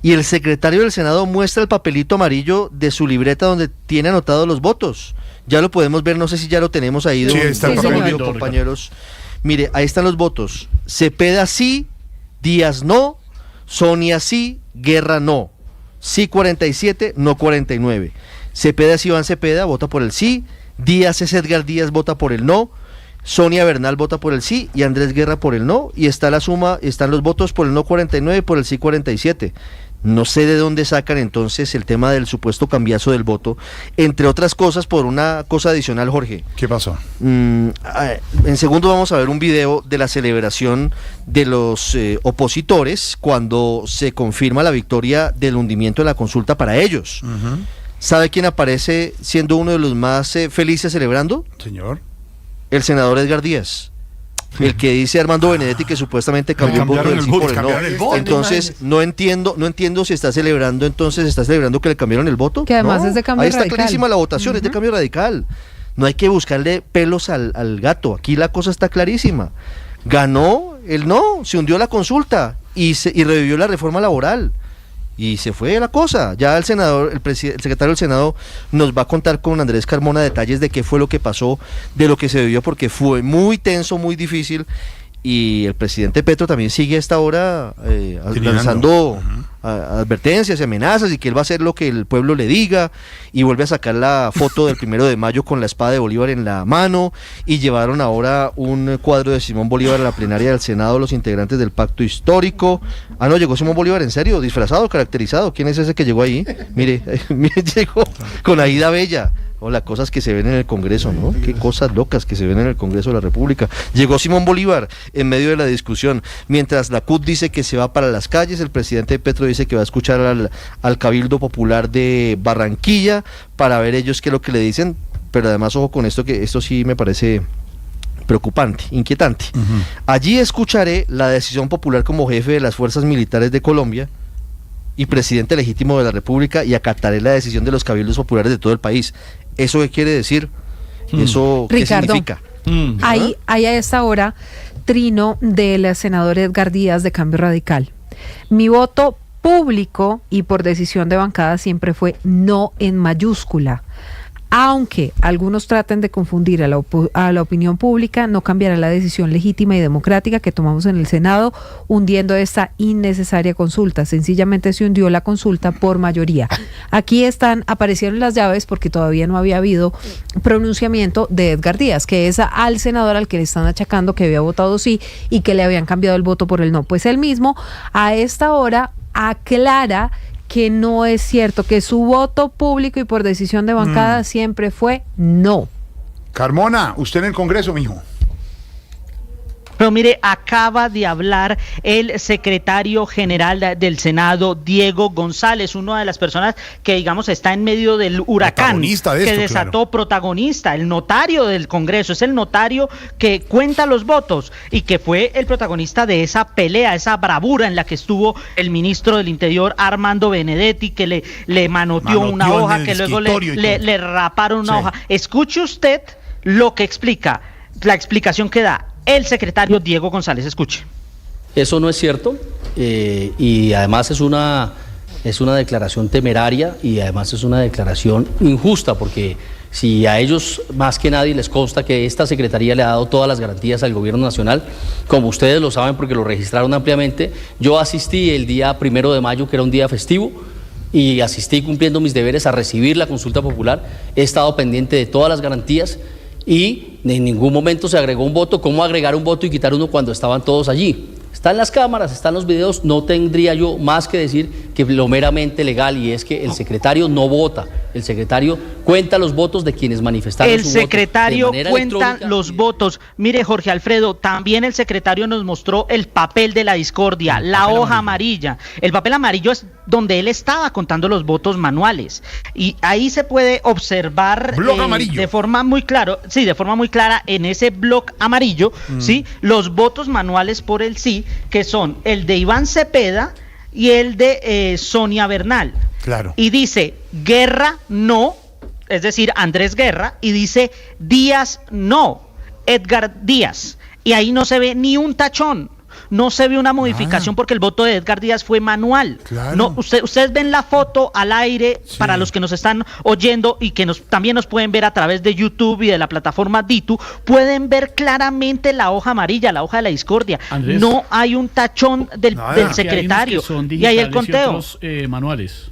y el secretario del Senado muestra el papelito amarillo de su libreta donde tiene anotados los votos. Ya lo podemos ver, no sé si ya lo tenemos ahí, sí, está compañeros. Mire, ahí están los votos. Cepeda sí, Díaz no, Sonia sí, Guerra no. Sí 47, no 49. Cepeda es Iván Cepeda, vota por el sí. Díaz es Edgar Díaz, vota por el no. Sonia Bernal vota por el sí y Andrés Guerra por el no. Y está la suma, están los votos por el no 49 y por el sí 47. No sé de dónde sacan entonces el tema del supuesto cambiazo del voto, entre otras cosas por una cosa adicional, Jorge. ¿Qué pasó? En segundo vamos a ver un video de la celebración de los opositores cuando se confirma la victoria del hundimiento de la consulta para ellos. ¿Sabe quién aparece siendo uno de los más felices celebrando? Señor. El senador Edgar Díaz. El que dice Armando Benedetti que supuestamente cambió el voto del sí por el no. Entonces, no entiendo si está celebrando que le cambiaron el voto. Que además es de cambio radical. Ahí está clarísima la votación, es de cambio radical. No hay que buscarle pelos al gato, aquí la cosa está clarísima. Ganó el no, se hundió la consulta y revivió la reforma laboral. Y se fue la cosa. Ya el senador, el secretario del Senado nos va a contar con Andrés Carmona detalles de qué fue lo que pasó, de lo que se vivió, porque fue muy tenso, muy difícil. Y el presidente Petro también sigue a esta hora lanzando advertencias y amenazas, y que él va a hacer lo que el pueblo le diga, y vuelve a sacar la foto del 1 de mayo con la espada de Bolívar en la mano, y llevaron ahora un cuadro de Simón Bolívar a la plenaria del Senado los integrantes del pacto histórico. Ah, no, llegó Simón Bolívar en serio, disfrazado, caracterizado. ¿Quién es ese que llegó ahí? Mire, llegó con Aida Bella. Las cosas que se ven en el Congreso, ¿no? Qué cosas locas que se ven en el Congreso de la República. Llegó Simón Bolívar en medio de la discusión. Mientras la CUT dice que se va para las calles, el presidente Petro dice que va a escuchar al Cabildo Popular de Barranquilla para ver ellos qué es lo que le dicen. Pero además, ojo con esto, que esto sí me parece preocupante, inquietante. Allí escucharé la decisión popular como jefe de las fuerzas militares de Colombia y presidente legítimo de la República, y acataré la decisión de los cabildos populares de todo el país. ¿Eso qué quiere decir? ¿Eso qué Ricardo, significa? Hay a esta hora trino del senador Edgar Díaz de Cambio Radical. Mi voto público y por decisión de bancada siempre fue no en mayúscula. Aunque algunos traten de confundir a la opinión pública, no cambiará la decisión legítima y democrática que tomamos en el Senado, hundiendo esta innecesaria consulta. Sencillamente se hundió la consulta por mayoría. Aquí aparecieron las llaves porque todavía no había habido pronunciamiento de Edgar Díaz, que es al senador al que le están achacando que había votado sí y que le habían cambiado el voto por el no. Pues él mismo a esta hora aclara que no es cierto, que su voto público y por decisión de bancada siempre fue no. Carmona, usted en el Congreso, mijo. Pero mire, acaba de hablar el secretario general del Senado, Diego González, una de las personas que, digamos, está en medio del huracán, que desató, protagonista, el notario del Congreso, es el notario que cuenta los votos y que fue el protagonista de esa pelea, esa bravura en la que estuvo el ministro del Interior, Armando Benedetti, que le manoteó una hoja, que luego le raparon una hoja. Escuche usted lo que explica, la explicación que da el secretario Diego González. Escuche. Eso no es cierto, y además es una declaración temeraria, y además es una declaración injusta, porque si a ellos más que nadie les consta que esta secretaría le ha dado todas las garantías al gobierno nacional, como ustedes lo saben porque lo registraron ampliamente, yo asistí el día 1 de mayo, que era un día festivo, y asistí cumpliendo mis deberes a recibir la consulta popular. He estado pendiente de todas las garantías, y en ningún momento se agregó un voto. ¿Cómo agregar un voto y quitar uno cuando estaban todos allí? Están las cámaras, están los videos, no tendría yo más que decir que lo meramente legal, y es que el secretario no vota, el secretario cuenta los votos de quienes manifestaron el su voto secretario de manera cuenta electrónica. los votos. Mire, Jorge Alfredo, también el secretario nos mostró el papel de la discordia, la hoja amarilla. El papel amarillo es donde él estaba contando los votos manuales, y ahí se puede observar de forma muy clara en ese bloc amarillo, sí, los votos manuales por el sí, que son el de Iván Cepeda y el de Sonia Bernal. Claro. Y dice Guerra no, es decir, Andrés Guerra, y dice Díaz no, Edgar Díaz. Y ahí no se ve ni un tachón. No se ve una modificación porque el voto de Edgar Díaz fue manual. Claro. No, ustedes ven la foto al aire, para los que nos están oyendo y que también nos pueden ver a través de YouTube y de la plataforma Ditu, pueden ver claramente la hoja amarilla, la hoja de la discordia. Andrés, no hay un tachón del secretario. Y hay el conteo. Otros, manuales.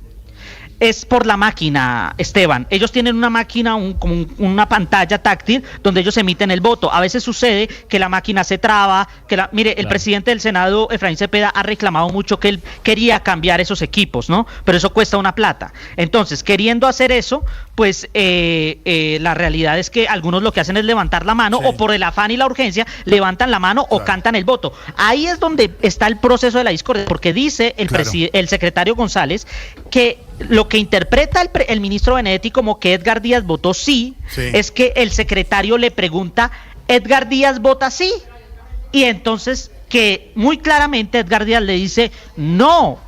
Es por la máquina, Esteban. Ellos tienen una máquina, como una pantalla táctil donde ellos emiten el voto. A veces sucede que la máquina se traba, el presidente del Senado, Efraín Cepeda, ha reclamado mucho que él quería cambiar esos equipos, ¿no? Pero eso cuesta una plata. Entonces, queriendo hacer eso, pues la realidad es que algunos lo que hacen es levantar la mano, o por el afán y la urgencia, levantan la mano o cantan el voto. Ahí es donde está el proceso de la discordia, porque dice el secretario González que lo que interpreta el ministro Benedetti como que Edgar Díaz votó sí, es que el secretario le pregunta, ¿Edgar Díaz vota sí? Y entonces que muy claramente Edgar Díaz le dice, no,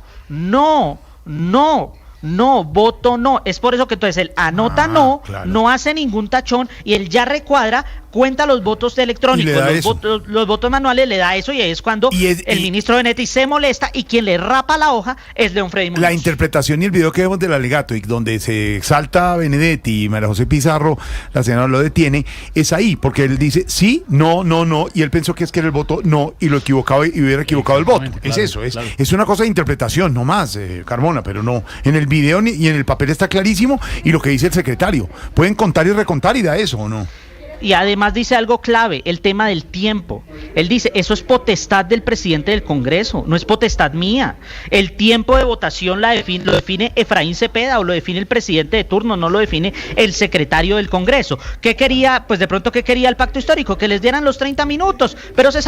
voto no. Es por eso que entonces él anota no hace ningún tachón, y él ya recuadra, cuenta los votos electrónicos, los votos manuales, le da eso, y ahí es cuando el ministro Benedetti se molesta, y quien le rapa la hoja es León Freddy Muñoz. La interpretación y el video que vemos del alegato, y donde se exalta Benedetti y María José Pizarro, la señora lo detiene, es ahí, porque él dice sí, no, y él pensó que es que era el voto no, y lo equivocaba y hubiera equivocado el voto. Es eso, es una cosa de interpretación, no más, Carmona, pero no, en el video y en el papel está clarísimo, y lo que dice el secretario, pueden contar y recontar y da eso, ¿o no? Y además dice algo clave, el tema del tiempo. Él dice, eso es potestad del presidente del Congreso, no es potestad mía. El tiempo de votación lo define Efraín Cepeda, o lo define el presidente de turno, no lo define el secretario del Congreso. ¿Qué quería? Pues de pronto, ¿qué quería el pacto histórico? Que les dieran los 30 minutos, pero se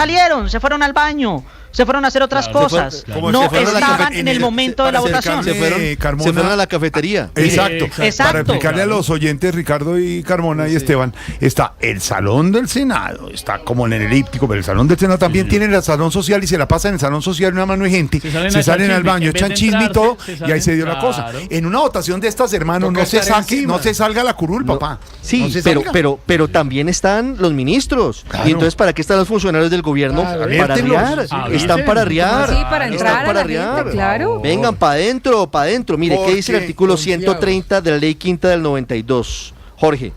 fueron al baño, se fueron a hacer otras cosas. No estaban en el momento de la votación. Se fueron a la cafetería. Exacto. Para explicarle a los oyentes, Ricardo y Carmona y Esteban, está el salón del Senado, está como en el elíptico, pero el salón del Senado también tiene el salón social, y se la pasa en el salón social una mano de gente, se salen al baño, echan chisme y todo, y ahí se dio la cosa. En una votación de estas, hermanos, no se salga la curul, papá. Sí, pero también están los ministros. Claro. Y entonces, ¿para qué están los funcionarios del gobierno? Para arriar. Están para arriar. Sí, para entrar a la gente, claro. Vengan para adentro. Mire, ¿qué dice el artículo 130 de la Ley Quinta del 92? Jorge,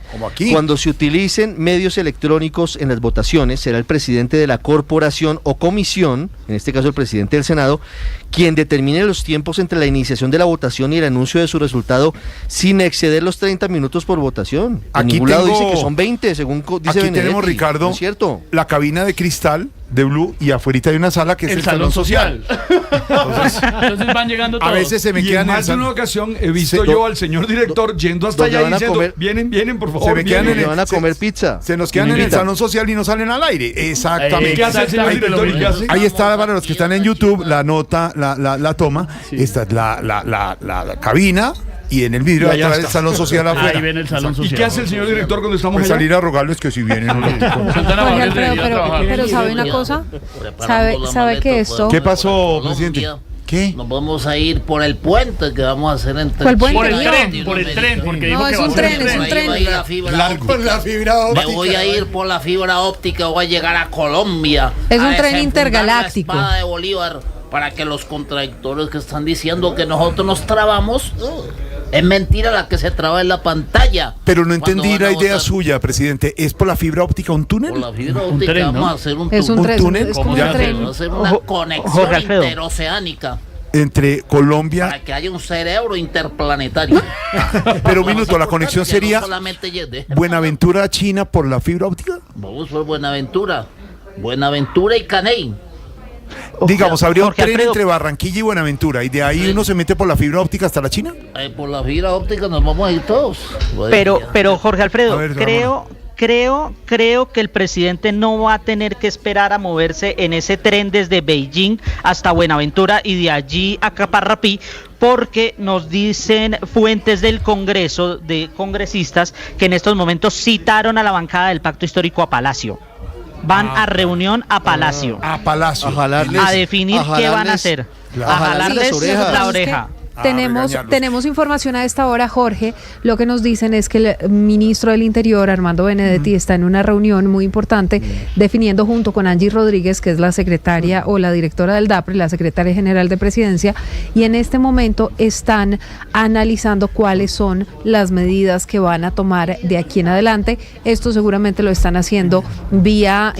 cuando se utilicen medios electrónicos en las votaciones, será el presidente de la corporación o comisión, en este caso el presidente del Senado, quien determine los tiempos entre la iniciación de la votación y el anuncio de su resultado, sin exceder los 30 minutos por votación. En ningún lado dice que son 20, según dice Benedetti. Aquí tenemos, Ricardo, ¿no es cierto? La cabina de cristal de Blue, y afuera hay una sala que es el salón social. Entonces van llegando todos. A veces se me quedan en más de una ocasión he visto yo al señor director yendo hasta allá y diciendo, vienen, por favor. Se me quedan van a comer pizza. Se nos quedan en el salón social y no salen al aire. Exactamente. ¿Qué hace el señor director? Ahí está, para los que están en YouTube, la nota, la toma. Esta es la cabina. Y en el vidrio atrás del salón social afuera. Ahí ven el salón social. ¿Y qué hace el señor director cuando estamos allá? Salir a rogarles que si vienen. Pero ¿sabe una cosa? ¿Sabe que esto? ¿Qué pasó, presidente? ¿Qué? Nos vamos a ir por el puente que vamos a hacer entre por el tren, porque dijo que es un tren. Por la fibra óptica. Me voy a ir por la fibra óptica, voy a llegar a Colombia. Es un tren intergaláctico. La espada de Bolívar, para que los contradictores que están diciendo que nosotros nos trabamos, es mentira, la que se traba en la pantalla. Pero no entendí la idea suya, presidente. ¿Es por la fibra óptica un túnel? Por la fibra óptica tren, vamos a hacer un túnel. Es como un tren. Vamos a hacer una conexión interoceánica. Entre Colombia... Para que haya un cerebro interplanetario. Pero un minuto, la conexión sería Buenaventura a China por la fibra óptica. Vamos por Buenaventura y Caney. Digamos, habría un tren entre Barranquilla y Buenaventura y de ahí uno se mete por la fibra óptica hasta la China. Por la fibra óptica nos vamos a ir todos. Pero Jorge Alfredo, creo que el presidente no va a tener que esperar a moverse en ese tren desde Beijing hasta Buenaventura y de allí a Caparrapí, porque nos dicen fuentes del Congreso, de congresistas, que en estos momentos citaron a la bancada del Pacto Histórico a Palacio. Van a reunión a Palacio. A Palacio. A definir qué van a hacer. A jalarles la oreja. Tenemos información a esta hora, Jorge. Lo que nos dicen es que el ministro del Interior, Armando Benedetti, está en una reunión muy importante definiendo junto con Angie Rodríguez, que es la secretaria o la directora del DAPRE, la secretaria general de Presidencia, y en este momento están analizando cuáles son las medidas que van a tomar de aquí en adelante. Esto seguramente lo están haciendo vía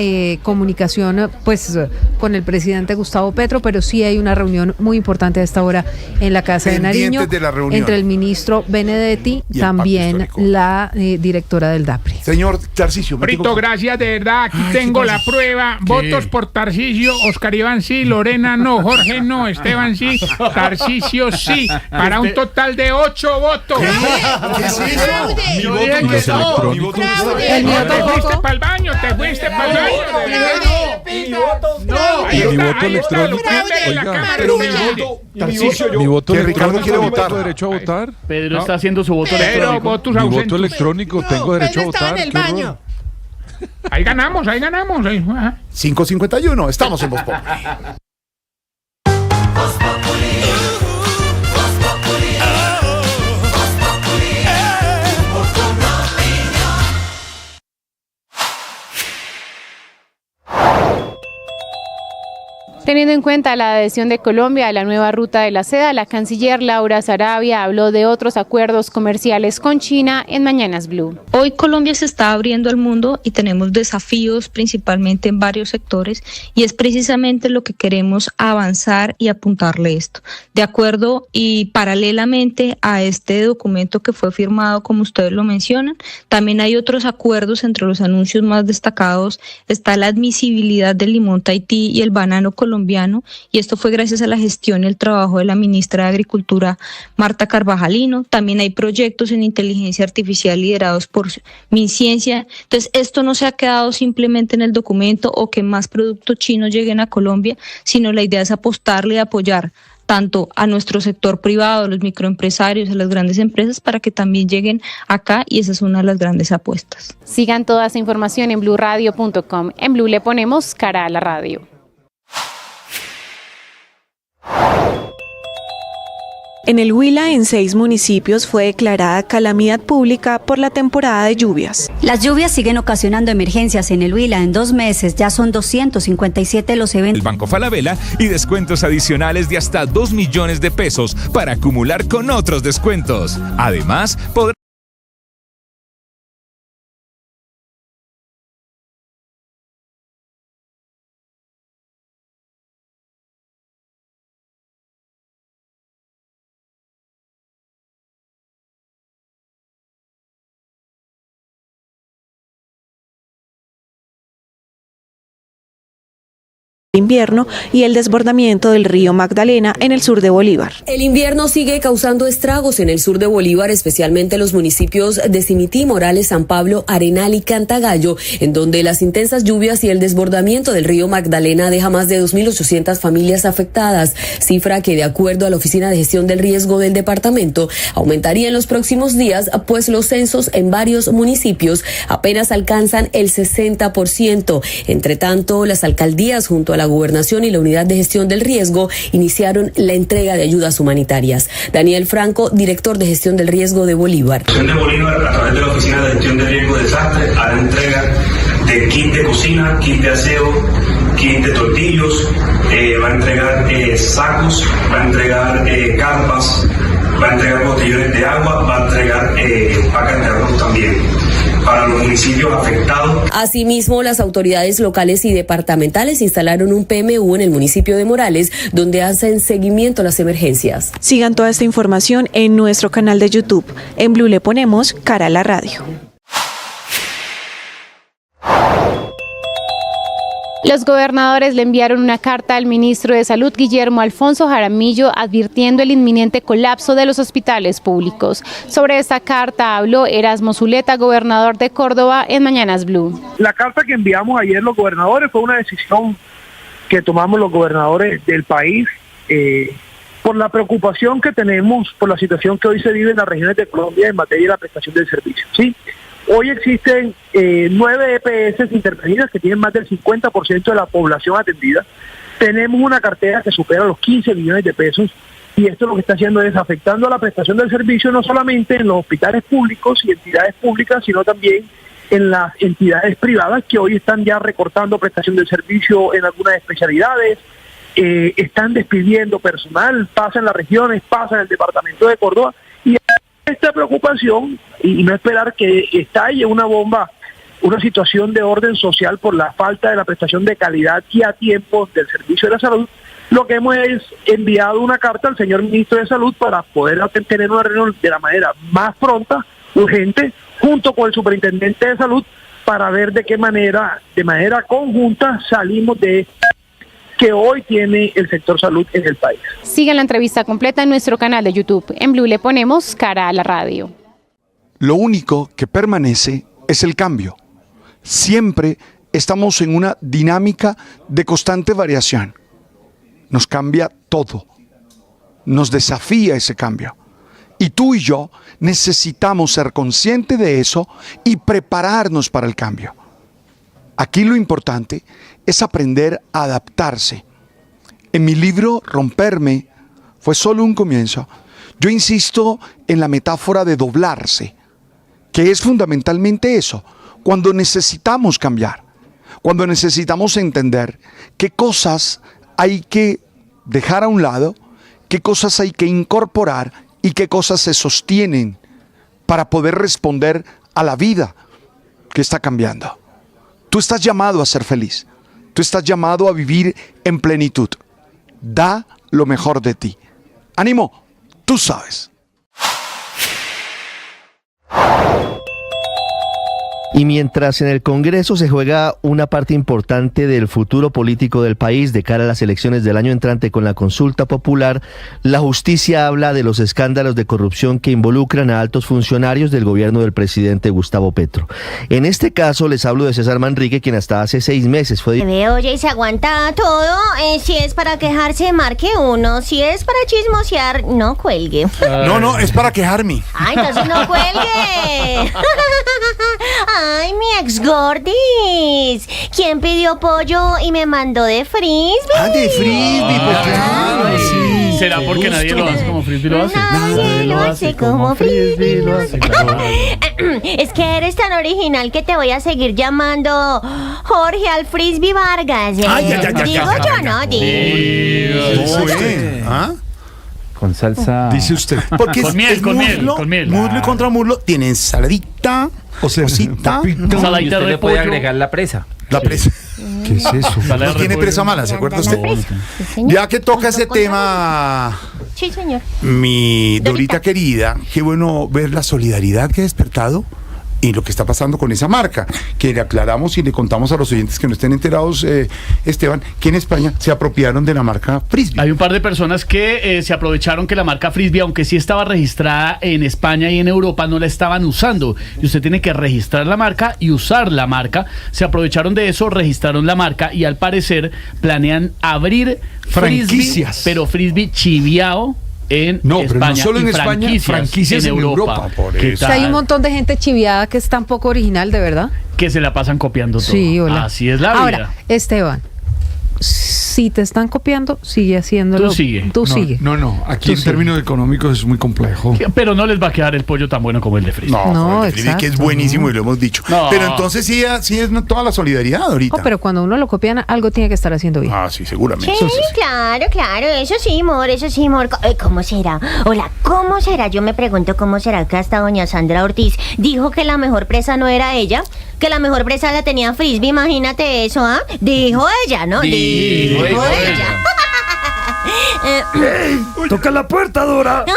comunicación pues con el presidente Gustavo Petro, pero sí hay una reunión muy importante a esta hora en la Casa de Nariño, entre el ministro Benedetti y también la directora del DAPRE. Señor Tarcisio. Brito, gracias, de verdad, aquí tengo la prueba. ¿Qué? Votos por Tarcisio, Oscar Iván sí, Lorena no, Jorge no, Esteban sí, Tarcisio sí, para un total de 8 votos. ¿Qué es eso? Mi voto no. Te fuiste para el baño, te fuiste para el baño. Mi voto electrónico. Pero mi voto, Tarcisio, mi voto electrónico. Ricardo quiere votar. ¿Tengo derecho a votar? Pedro está haciendo su voto electrónico. Mi voto electrónico, tengo derecho a votar. En el baño. Ahí ganamos. 5:51, estamos en Voz Populi. Teniendo en cuenta la adhesión de Colombia a la nueva ruta de la seda, la canciller Laura Sarabia habló de otros acuerdos comerciales con China en Mañanas Blue. Hoy Colombia se está abriendo al mundo y tenemos desafíos principalmente en varios sectores y es precisamente lo que queremos avanzar y apuntarle esto. De acuerdo y paralelamente a este documento que fue firmado, como ustedes lo mencionan, también hay otros acuerdos. Entre los anuncios más destacados está la admisibilidad del limón Tahití y el banano colombiano, y esto fue gracias a la gestión y el trabajo de la ministra de Agricultura, Marta Carvajalino. También hay proyectos en inteligencia artificial liderados por MinCiencia. Entonces, esto no se ha quedado simplemente en el documento o que más productos chinos lleguen a Colombia, sino la idea es apostarle y apoyar tanto a nuestro sector privado, a los microempresarios, a las grandes empresas, para que también lleguen acá, y esa es una de las grandes apuestas. Sigan toda esa información en bluradio.com. En Blue le ponemos cara a la radio. En el Huila, en 6 municipios, fue declarada calamidad pública por la temporada de lluvias. Las lluvias siguen ocasionando emergencias en el Huila. En 2 meses ya son 257 los eventos. El Banco Falabella y descuentos adicionales de hasta 2 millones de pesos para acumular con otros descuentos. Además, podrá invierno y el desbordamiento del río Magdalena en el sur de Bolívar. El invierno sigue causando estragos en el sur de Bolívar, especialmente en los municipios de Simití, Morales, San Pablo, Arenal y Cantagallo, en donde las intensas lluvias y el desbordamiento del río Magdalena deja más de 2.800 familias afectadas, cifra que, de acuerdo a la Oficina de Gestión del Riesgo del departamento, aumentaría en los próximos días, pues los censos en varios municipios apenas alcanzan el 60%. Entre tanto, las alcaldías junto a la Gobernación y la Unidad de Gestión del Riesgo iniciaron la entrega de ayudas humanitarias. Daniel Franco, director de Gestión del Riesgo de Bolívar. La Gestión de Bolívar, a través de la Oficina de Gestión de Riesgo de Desastre, hará entrega de kit de cocina, kit de aseo, kit de tortillos, va a entregar sacos, va a entregar carpas, va a entregar botellones de agua, va a entregar pacas de arroz también para los municipios afectados. Asimismo, las autoridades locales y departamentales instalaron un PMU en el municipio de Morales, donde hacen seguimiento a las emergencias. Sigan toda esta información en nuestro canal de YouTube. En Blue le ponemos cara a la radio. Los gobernadores le enviaron una carta al ministro de Salud, Guillermo Alfonso Jaramillo, advirtiendo el inminente colapso de los hospitales públicos. Sobre esta carta habló Erasmo Zuleta, gobernador de Córdoba, en Mañanas Blue. La carta que enviamos ayer los gobernadores fue una decisión que tomamos los gobernadores del país por la preocupación que tenemos por la situación que hoy se vive en las regiones de Colombia en materia de la prestación del servicio, ¿sí? Hoy existen 9 EPS intervenidas que tienen más del 50% de la población atendida. Tenemos una cartera que supera los 15 millones de pesos y esto lo que está haciendo es afectando a la prestación del servicio no solamente en los hospitales públicos y entidades públicas, sino también en las entidades privadas que hoy están ya recortando prestación del servicio en algunas especialidades, están despidiendo personal, pasa en las regiones, pasa en el departamento de Córdoba, y esta preocupación y no esperar que estalle una bomba, una situación de orden social por la falta de la prestación de calidad y a tiempo del servicio de la salud, lo que hemos es enviado una carta al señor ministro de Salud para poder tener una reunión de la manera más pronta, urgente, junto con el superintendente de salud, para ver de qué manera, de manera conjunta, salimos de que hoy tiene el sector salud en el país. Sigan la entrevista completa en nuestro canal de YouTube. En Blue le ponemos cara a la radio. Lo único que permanece es el cambio. Siempre estamos en una dinámica de constante variación. Nos cambia todo. Nos desafía ese cambio. Y tú y yo necesitamos ser conscientes de eso y prepararnos para el cambio. Aquí lo importante es aprender a adaptarse. En mi libro Romperme fue solo un comienzo. Yo insisto en la metáfora de doblarse, que es fundamentalmente eso, cuando necesitamos cambiar, cuando necesitamos entender qué cosas hay que dejar a un lado, qué cosas hay que incorporar y qué cosas se sostienen para poder responder a la vida que está cambiando. Tú estás llamado a ser feliz. Tú estás llamado a vivir en plenitud. Da lo mejor de ti. ¡Ánimo! Tú sabes. Y mientras en el Congreso se juega una parte importante del futuro político del país de cara a las elecciones del año entrante con la consulta popular, la justicia habla de los escándalos de corrupción que involucran a altos funcionarios del gobierno del presidente Gustavo Petro. En este caso les hablo de César Manrique, quien hasta hace 6 meses fue... Oye, y se aguanta todo. Si es para quejarse, marque 1. Si es para chismosear, no cuelgue. No, es para quejarme. Ay, entonces no cuelgue. Ay, mi ex gordis. ¿Quién pidió pollo y me mandó de frisbee? Ah, de frisbee, pues claro, sí. ¿Será porque nadie lo hace como frisbee lo hace? Nadie lo hace como frisbee lo hace. Es que eres tan original que te voy a seguir llamando Jorge al Frisbee Vargas. Digo yo, ¿no? ¿Ah? Con salsa. Dice usted. Porque con miel, con miel. Muslo y contra muslo tienen ensaladita o cosita. Usted le puede agregar la presa. La presa. ¿Qué es eso? No tiene presa mala, ¿se acuerda usted? Ya que toca ese tema, sí, señor. Mi Dorita querida, qué bueno ver la solidaridad que ha despertado y lo que está pasando con esa marca, que le aclaramos y le contamos a los oyentes que no estén enterados, Esteban, que en España se apropiaron de la marca Frisbee. Hay un par de personas que se aprovecharon que la marca Frisbee, aunque sí estaba registrada en España y en Europa, no la estaban usando. Y usted tiene que registrar la marca y usar la marca. Se aprovecharon de eso, registraron la marca y al parecer planean abrir franquicias, pero Frisbee chiviao en España. Pero no solo en España, franquicias en Europa. Por eso. Hay un montón de gente chiviada que es tan poco original, de verdad. Que se la pasan copiando todo. Sí, hola. Así es la vida. Ahora, Esteban, si te están copiando, sigue haciéndolo. Tú sigue. No. Aquí en términos económicos es muy complejo. Pero no les va a quedar el pollo tan bueno como el de Frisbee. No, el de Frisbee, que es buenísimo y lo hemos dicho. No. Pero entonces sí es toda la solidaridad ahorita. No, pero cuando uno lo copian, algo tiene que estar haciendo bien. Ah, sí, seguramente. Sí, claro. Eso sí, amor. ¿Cómo será? Hola, ¿cómo será? Yo me pregunto cómo será que hasta doña Sandra Ortiz dijo que la mejor presa no era ella, que la mejor presa la tenía Frisbee. Imagínate eso, ¿ah? Dijo ella, ¿no? Dijo ella. Toca la puerta, Dora. No,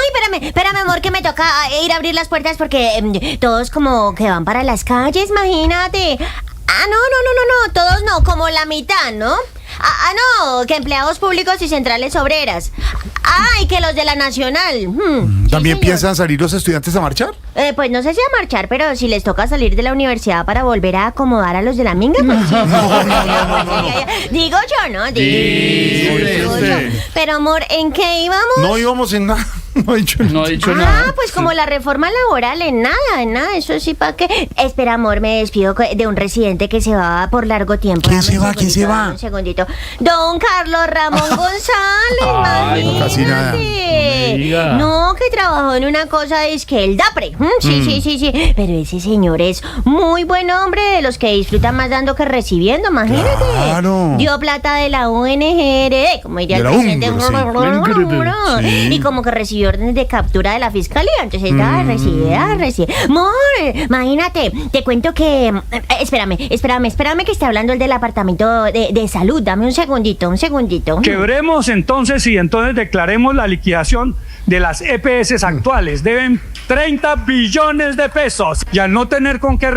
espérame, amor, que me toca ir a abrir las puertas porque todos como que van para las calles, imagínate. No, todos no, como la mitad, ¿no? No, que empleados públicos y centrales obreras. Y que los de la Nacional. ¿También sí, piensan salir los estudiantes a marchar? Pues no sé si a marchar, pero si les toca salir de la universidad para volver a acomodar a los de la minga, pues sí. Digo yo, ¿no? Digo yo. Pero amor, ¿en qué íbamos? No íbamos en nada. No he dicho nada. Pues como la reforma laboral, en nada, eso sí, ¿para qué? Espera, amor, me despido de un residente que se va por largo tiempo. ¿Quién se va? Un segundito. Don Carlos Ramón González, imagínate. Casi nada. No, que trabajó en una cosa, es que el DAPRE. Sí. Pero ese señor es muy buen hombre, de los que disfrutan más dando que recibiendo, imagínate. Claro. Dio plata de la ONG, como diría el presidente. Y como que recibió órdenes de captura de la fiscalía, entonces recibe. Amor, imagínate, te cuento que... Espérame, que esté hablando el del apartamento de salud. Dame un segundito. Quebremos entonces y declaremos la liquidación de las EPS actuales. Deben 30 billones de pesos y al no tener con qué